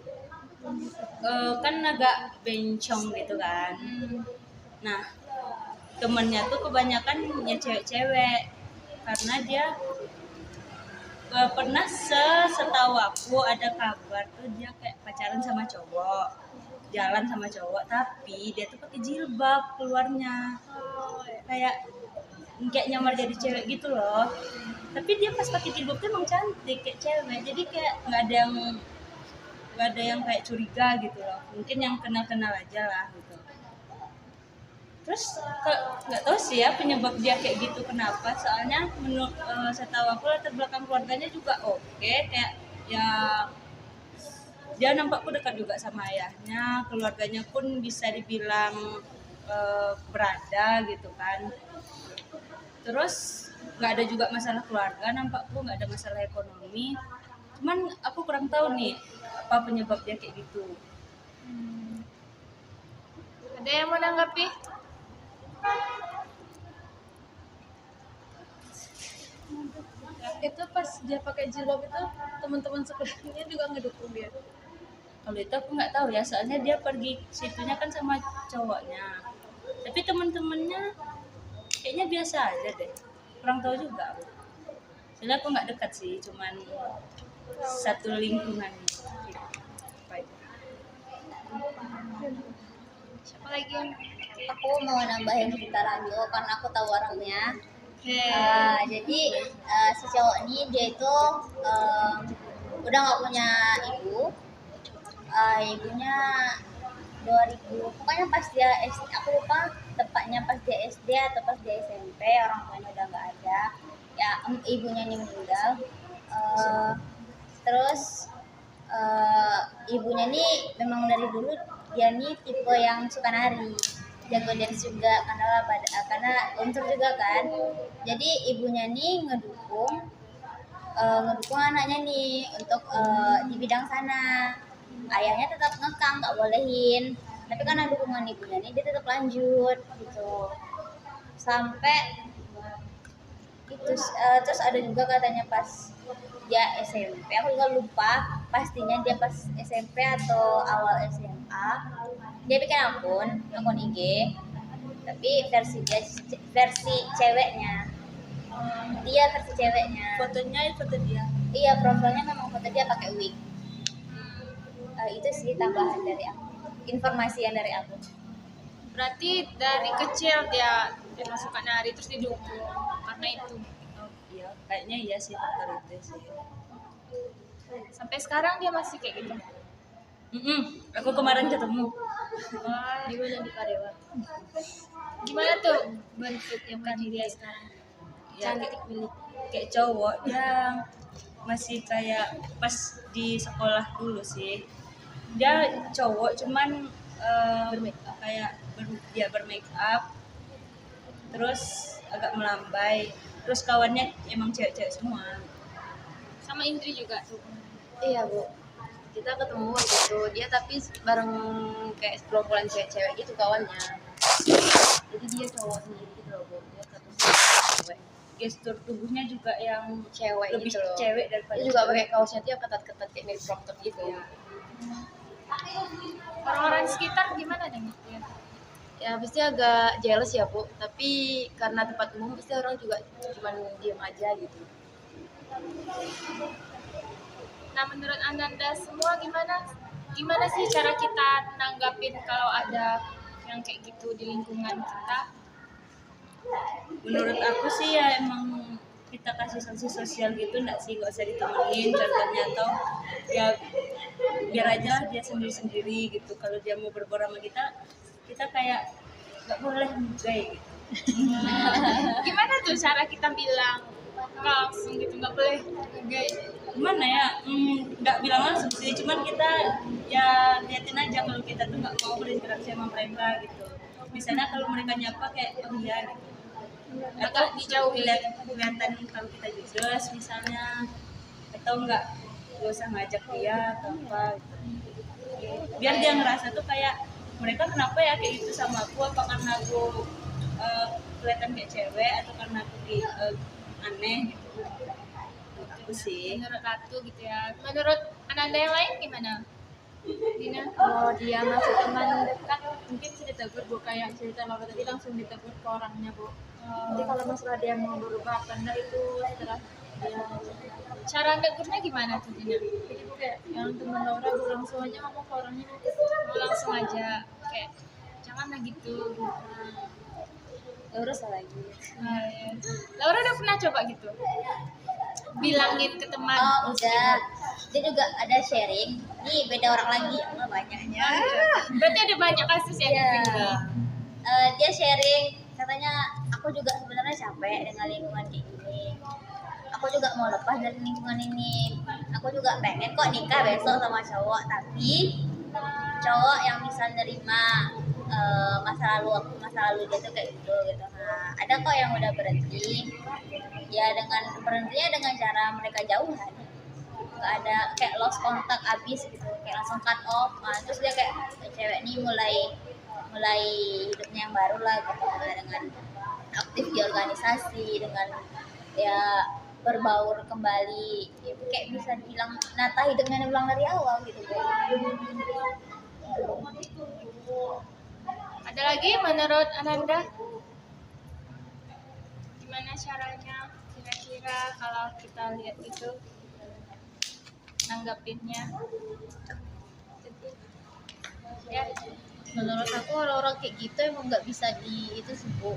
kan agak bencong gitu kan. Nah, temennya tuh kebanyakan ya cewek-cewek karena dia pernah setahu aku ada kabar tuh dia kayak pacaran sama cowok, jalan sama cowok, tapi dia tuh pakai jilbab keluarnya, kayak nyamar jadi cewek gitu loh. Tapi dia pas pakai jilbab tuh emang cantik kayak cewek, jadi kayak nggak ada yang kayak curiga gitu loh. Mungkin yang kenal aja lah gitu. Terus nggak tahu sih ya penyebab dia kayak gitu kenapa, soalnya menurut setahu aku latar belakang keluarganya juga oke, kayak ya dia nampakku dekat juga sama ayahnya, keluarganya pun bisa dibilang berada gitu kan. Terus nggak ada juga masalah keluarga, nampakku nggak ada masalah ekonomi, cuman aku kurang tahu nih apa penyebab dia kayak gitu. Ada yang mau nanggapi? Itu pas dia pakai jilbab itu teman-teman sekelilingnya juga ngedukung dia. Kalau itu aku nggak tahu ya, soalnya dia pergi situnya kan sama cowoknya, tapi teman-temannya kayaknya biasa aja deh, kurang tahu juga aku. Soalnya aku nggak dekat sih, cuman satu lingkungan gitu. Siapa lagi yang Aku mau nambahin cerita Rando karena aku tahu orangnya. Jadi si cowok ini dia itu udah nggak punya ibu, ibunya 2000 pokoknya pas dia SD, aku lupa tepatnya pas dia SD atau pas dia SMP, orang tuanya udah nggak ada ya, ibunya ini meninggal. Eh, terus ibunya nih memang dari dulu dia nih tipe yang suka nari, jago dance juga karena unsur juga kan. Jadi ibunya nih ngedukung anaknya nih untuk di bidang sana. Ayahnya tetap ngekang, nggak bolehin, tapi karena dukungan ibunya nih dia tetap lanjut gitu sampai itu. Terus ada juga katanya pas dia SMP, aku juga lupa pastinya dia pas SMP atau awal SMA, dia bikin akun IG, tapi versi ceweknya, dia versi ceweknya. Fotonya foto dia. Iya, profilnya memang foto dia pakai wig. Itu sih tambahan dari aku, informasi yang dari aku. Berarti dari kecil dia emang suka nari terus didukung karena itu. Oh, iya, kayaknya iya sih faktor itu sih. Sampai sekarang dia masih kayak gitu. Aku kemarin ketemu. Wah, Di mana di Karewa? gimana tuh bentuk yang bagi dia sekarang? Ya, Cantik milik. kayak cowok dia masih kayak pas di sekolah dulu sih, dia cowok cuman kayak dia bermake up, terus agak melambai, terus kawannya emang cewek-cewek semua. Sama Indri juga tuh. Iya Bu, kita ketemu waktu itu dia tapi bareng kayak sekelompokan cewek-cewek gitu kawannya. Jadi dia cowok sendiri gitu loh Bu, dia satu cewek. Gestur tubuhnya juga yang Cewek lebih gitu loh. cewek daripada Dia juga cowok. pakai kaosnya tuh yang ketat-ketat kayak mirip crop top gitu. Orang-orang di sekitar gimana dengan dia? Ya pasti agak jealous ya Bu, tapi karena tempat umum pasti orang juga cuman diem aja gitu. Nah, menurut Ananda semua gimana sih cara kita nanggapin kalau ada yang kayak gitu di lingkungan kita? Menurut aku sih ya emang kita kasih sanksi sosial gitu, enggak sih, nggak usah ditemenin contohnya, atau ya biar aja dia sendiri-sendiri gitu. Kalau dia mau berbual sama kita kayak nggak boleh gay gitu. Gimana tuh cara kita bilang nggak langsung gitu, nggak boleh gay? Gimana ya, nggak bilang langsung sih, cuman kita ya liatin aja kalau kita tuh nggak mau berinteraksi sama mereka gitu. Misalnya kalau mereka nyapa kayak oh iya gitu, atau Agak dijauhi. kelihatan kalau kita judes misalnya, atau nggak usah ngajak dia atau apa gitu. Biar dia ngerasa tuh kayak mereka kenapa ya kayak gitu sama aku, apa karena aku kelihatan kayak cewek atau karena aku aneh gitu. Itu sih. Menurut Ratu gitu ya. Menurut Ananda yang lain gimana? Dina? Kalau dia masih teman dekat mungkin bisa ditegur Bu, kayak cerita Laura tadi langsung ditegur ke orangnya Bu. Nanti kalau masalah dia mau berubah karena itu setelah dia Cara negurnya gimana tuh Dina? jadi Bu kayak yang teman Laura Bu langsung aja ngomong ke orangnya Bu. Mau langsung aja kayak janganlah gitu. Terus lagi. Nah, ya. Laura udah pernah coba gitu? Bilangin ke teman. Oh udah, dia juga ada sharing, ini beda orang lagi, nggak banyaknya. Berarti ada banyak kasus ya? Iya. Gitu. Dia sharing, katanya aku juga sebenarnya capek dengan lingkungan kayak gini. Aku juga mau lepas dari lingkungan ini. Aku juga pengen kok nikah besok sama cowok, tapi cowok yang bisa nerima masa lalu dia tuh kayak gitu. Nah, ada kok yang udah berhenti. Ya dengan berhentinya dengan cara mereka jauhan. Gak ada kayak lost kontak abis gitu, kayak langsung cut off. Nah, terus dia kayak cewek nih mulai hidupnya yang baru lah gitu, dengan aktif di organisasi, dengan ya berbaur kembali, ya, kayak bisa dibilang nata hidupnya ulang dari awal gitu. Ada lagi menurut Ananda? Gimana caranya kira-kira kalau kita lihat itu nanggapinnya? Ya, Menurut aku kalau orang kayak gitu emang nggak bisa itu sih Bu.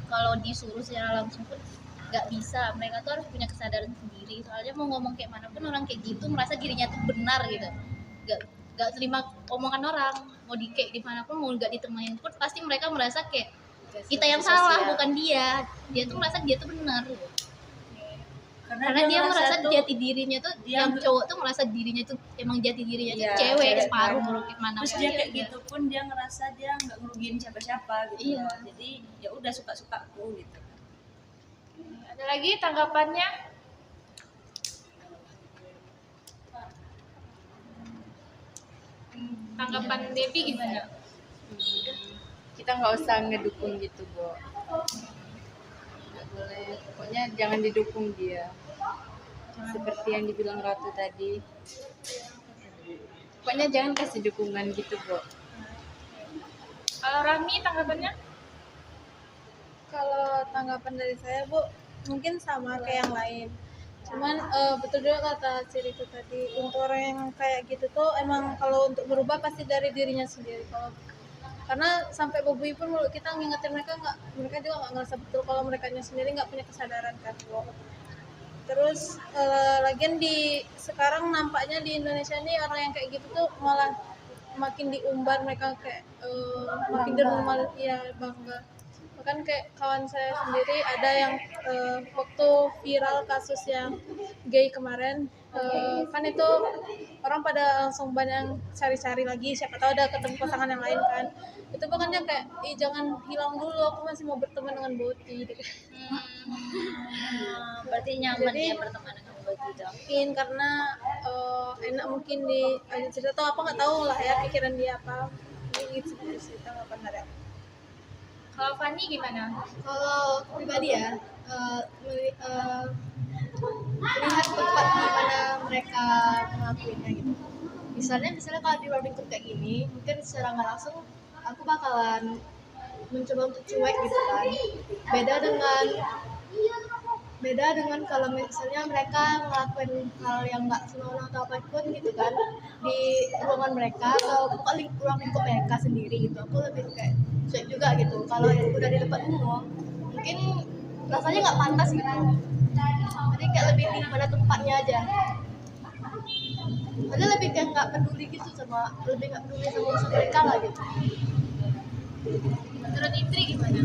Kalau disuruh secara langsung pun nggak bisa. Mereka tuh harus punya kesadaran sendiri. Soalnya mau ngomong kayak mana pun orang kayak gitu merasa dirinya tuh benar gitu. Nggak nggak terima omongan orang, mau di kayak dimanapun, mau nggak ditemenin pun pasti mereka merasa kayak kita yang salah, bukan dia tuh merasa dia tuh benar, karena dia merasa jati dirinya tuh, yang cowok tuh merasa dirinya tuh emang jati dirinya tuh cewek separuh gimana, terus dia kayak gitu pun dia ngerasa dia nggak ngerugiin siapa-siapa gitu. Jadi ya udah suka-sukaku gitu. Ada lagi tanggapannya? Tanggapan Debbie gimana? Kita nggak usah ngedukung gitu, Bo. Nggak boleh, pokoknya jangan didukung dia. Seperti yang dibilang Ratu tadi. Pokoknya jangan kasih dukungan gitu, Bo. Kalau Rami tanggapannya? Kalau tanggapan dari saya, Bu, mungkin sama kayak yang lain. Cuman betul juga kata Ciri itu tadi, untuk orang yang kayak gitu tuh emang kalau untuk berubah pasti dari dirinya sendiri. Karena sampai bobui pun kita ngingetin mereka juga nggak ngerasa betul kalau mereka sendiri nggak punya kesadaran kan, Bu. Terus lagian sekarang nampaknya di Indonesia ini orang yang kayak gitu tuh malah makin diumbar, mereka kayak makin dinormal, ya bangga. Bahkan kayak kawan saya sendiri ada yang waktu viral kasus yang gay kemarin, kan itu orang pada langsung banyak cari-cari lagi, siapa tahu ada ketemu pasangan yang lain kan. Itu bukannya kayak jangan hilang dulu, aku masih mau berteman dengan Boti. Berarti nyaman dia berteman dengan Boti dong. Mungkin karena enak mungkin di cerita atau apa nggak tahu lah ya pikiran dia apa. Ini cerita nggak pernah ada. Kalau Fanny gimana? Kalau pribadi ya, melihat tempat di mana mereka ngelakuinnya gitu. Misalnya kalau di ruang lingkup kayak gini, mungkin secara nggak langsung aku bakalan mencoba untuk cuek gitu kan. Beda dengan kalau misalnya mereka ngelakuin hal yang nggak senonoh atau apapun gitu kan di ruangan mereka atau ruang lingkup mereka sendiri gitu, aku lebih kayak cuek juga gitu. Kalau udah di tempat umum mungkin rasanya nggak pantas gitu, jadi kayak lebih di mana tempatnya aja. Ada lebih kayak nggak peduli gitu sama urusan mereka lah gitu. Menurut Indri gimana?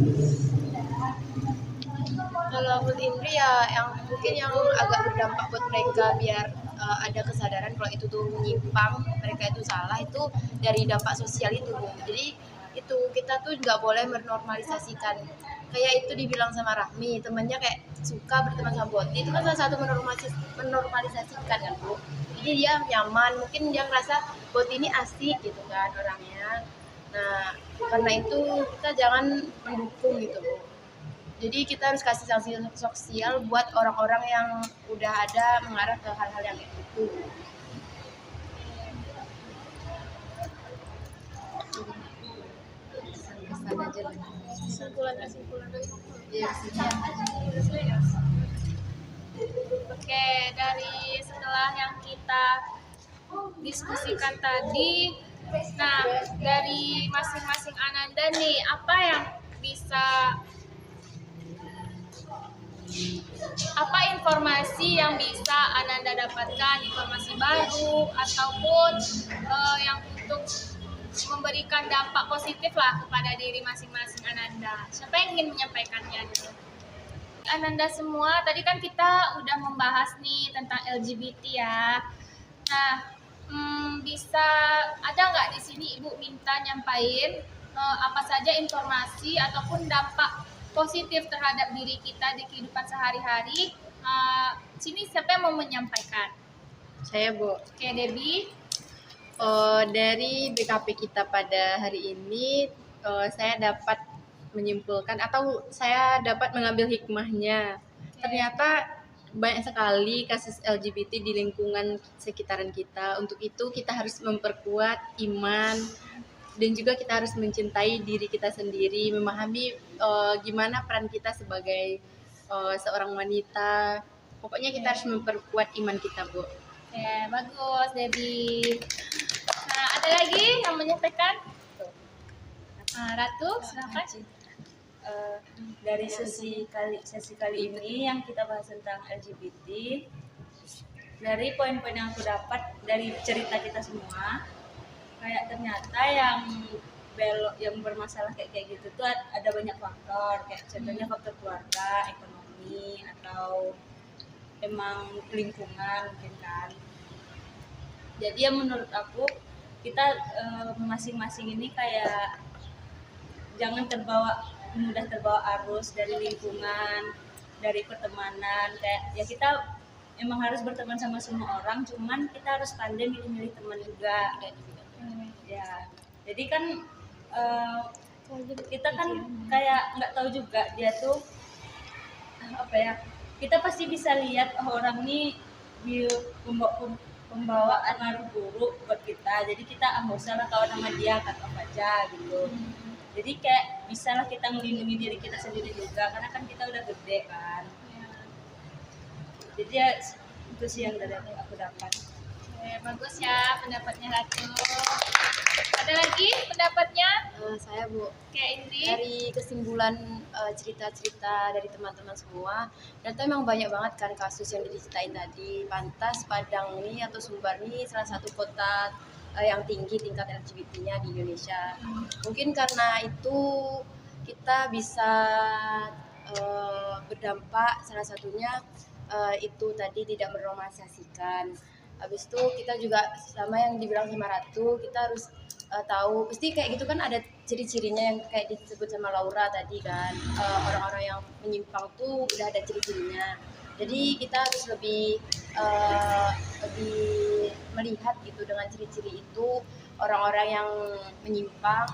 Kalau menurut Indri ya yang mungkin yang agak berdampak buat mereka biar ada kesadaran kalau itu tuh menyimpang, mereka itu salah, itu dari dampak sosial itu, Bu. Jadi itu kita tuh nggak boleh menormalisasikan. Kayak itu dibilang sama Rahmi, temannya kayak suka berteman sama Boti, itu kan salah satu menormalisasikan kan, Bu. Jadi dia nyaman, mungkin dia ngerasa Boti ini asik gitu kan orangnya. Nah, karena itu kita jangan mendukung gitu, Bu. Jadi kita harus kasih sanksi sosial buat orang-orang yang udah ada mengarah ke hal-hal yang kayak gitu. Kesan aja lah. Kesimpulan Ya, Oke, dari setelah yang kita diskusikan tadi, nah dari masing-masing Ananda nih, apa informasi yang bisa Ananda dapatkan, informasi baru ataupun yang untuk memberikan dampak positif lah kepada diri masing-masing Ananda. Siapa yang ingin menyampaikannya dulu? Ananda semua, tadi kan kita udah membahas nih tentang LGBT ya. Nah, bisa ada nggak di sini Ibu minta nyampain apa saja informasi ataupun dampak positif terhadap diri kita di kehidupan sehari-hari? Sini siapa yang mau menyampaikan? Saya, Bu. Oke, Debbie. Dari BKP kita pada hari ini, saya dapat menyimpulkan atau saya dapat mengambil hikmahnya. Ternyata banyak sekali kasus LGBT di lingkungan sekitaran kita. Untuk itu kita harus memperkuat iman dan juga kita harus mencintai diri kita sendiri, memahami gimana peran kita sebagai seorang wanita. Pokoknya kita harus memperkuat iman kita, Bu. Oke, bagus, Debbie. Nah, ada lagi yang menyampaikan? Ratu, silakan. Dari sesi kali ini yang kita bahas tentang LGBT, dari poin-poin yang aku dapat dari cerita kita semua, kayak ternyata yang belok yang bermasalah kayak gitu tuh ada banyak faktor, kayak contohnya faktor keluarga, ekonomi, atau emang lingkungan mungkin kan. Jadi ya menurut aku kita masing-masing ini kayak jangan mudah terbawa arus dari lingkungan, dari pertemanan. Kayak ya kita emang harus berteman sama semua orang, cuman kita harus pandai milih-milih teman juga. Ya, jadi kan kita kan kayak nggak tahu juga dia tuh apa ya, kita pasti bisa lihat orang ini di pembawa pengaruh buruk buat kita, jadi kita nggak usah lah kawan sama dia, cut off aja gitu. Jadi kayak bisa lah kita melindungi diri kita sendiri juga, karena kan kita udah gede kan. Jadi ya itu sih yang dari aku dapat. Bagus ya pendapatnya Ratu. Ada lagi pendapatnya? Saya Bu, Kayak Indri. dari kesimpulan cerita-cerita dari teman-teman semua, ternyata memang banyak banget kan kasus yang diceritain tadi. Pantas Padang ini atau Sumbar ini salah satu kota yang tinggi tingkat LGBT-nya di Indonesia. Mungkin karena itu kita bisa berdampak, salah satunya itu tadi tidak meromantisasikan. Habis itu kita juga sama yang dibilang sama Ratu, kita harus tahu, pasti kayak gitu kan ada ciri-cirinya yang kayak disebut sama Laura tadi kan, orang-orang yang menyimpang tuh udah ada ciri-cirinya. Jadi kita harus lebih melihat gitu dengan ciri-ciri itu orang-orang yang menyimpang.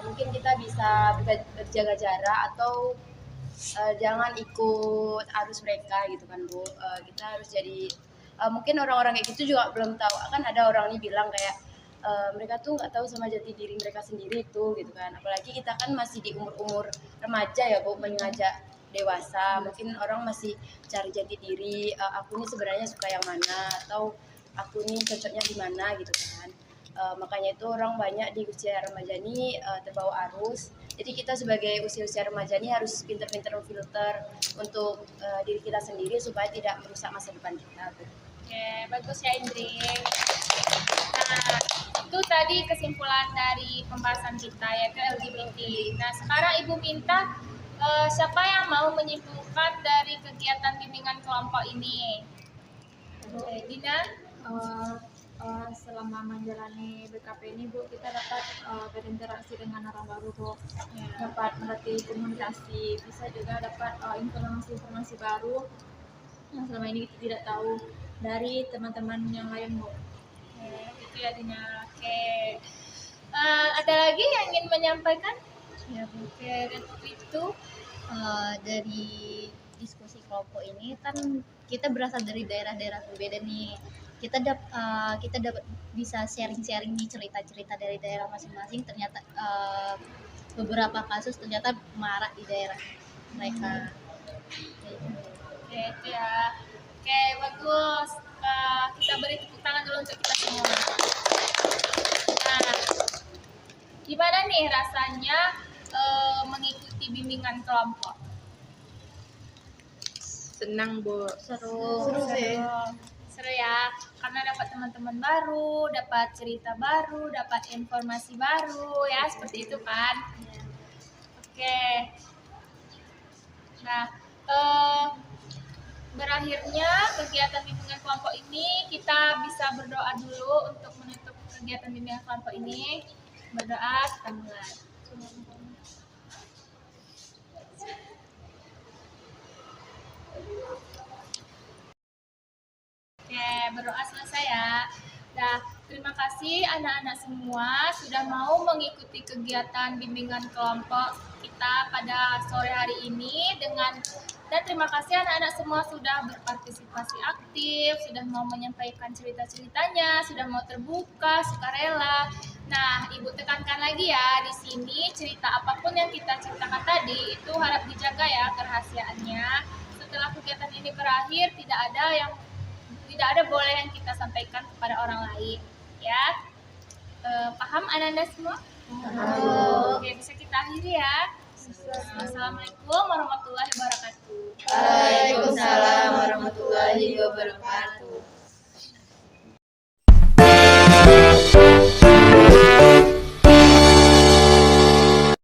Mungkin kita bisa berjaga jarak atau jangan ikut arus mereka gitu kan Bu. Kita harus jadi mungkin orang-orang kayak gitu juga belum tahu, kan ada orang ini bilang kayak mereka tuh nggak tahu sama jati diri mereka sendiri tuh gitu kan. Apalagi kita kan masih di umur-umur remaja ya Bu, mengajak dewasa, mungkin orang masih cari jati diri, aku ini sebenarnya suka yang mana, atau aku ini cocoknya di mana gitu kan. Makanya itu orang banyak di usia remaja ini terbawa arus. Jadi kita sebagai usia-usia remaja ini harus pinter-pinter memfilter untuk diri kita sendiri supaya tidak merusak masa depan kita. Oke, bagus ya Indri. Nah, itu tadi kesimpulan dari pembahasan kita yaitu LGBT. Nah, sekarang Ibu minta siapa yang mau menyimpulkan dari kegiatan bimbingan kelompok ini? Oke, Dina? Selama menjalani BKP ini Bu, kita dapat berinteraksi dengan orang baru Bu, dapat melatih komunikasi, bisa juga dapat informasi-informasi baru yang selama ini kita tidak tahu dari teman-teman yang lain Bu. Itu ya Dina. Oke. Ada lagi yang ingin menyampaikan? Ya Bu. Oke, itu Dari diskusi kelompok ini kan kita berasal dari daerah-daerah berbeda nih. Kita dapat bisa sharing-sharing nih cerita-cerita dari daerah masing-masing. Ternyata beberapa kasus ternyata marak di daerah mereka. Oke, itu ya. Oke, bagus. Kita beri tepuk tangan dulu untuk kita semua. Nah, gimana nih rasanya mengikuti bimbingan kelompok? Senang Bu. Seru. Seru ya, karena dapat teman-teman baru, dapat cerita baru, dapat informasi baru ya, seperti itu kan. Oke. Nah, berakhirnya kegiatan bimbingan kelompok ini, kita bisa berdoa dulu untuk menutup kegiatan bimbingan kelompok ini. Berdoa, kita mulai. Oke, berdoa selesai ya. Nah, terima kasih anak-anak semua sudah mau mengikuti kegiatan bimbingan kelompok kita pada sore hari ini dan terima kasih anak-anak semua sudah berpartisipasi aktif, sudah mau menyampaikan cerita-ceritanya, sudah mau terbuka, sukarela. Nah, Ibu tekankan lagi ya, di sini cerita apapun yang kita ceritakan tadi itu harap dijaga ya kerahasiaannya. Setelah kegiatan ini berakhir, tidak ada boleh yang kita sampaikan kepada orang lain, ya. Paham anak-anak semua? Oke, bisa kita akhiri ya. Assalamualaikum warahmatullahi wabarakatuh. Waalaikumsalam warahmatullahi wabarakatuh.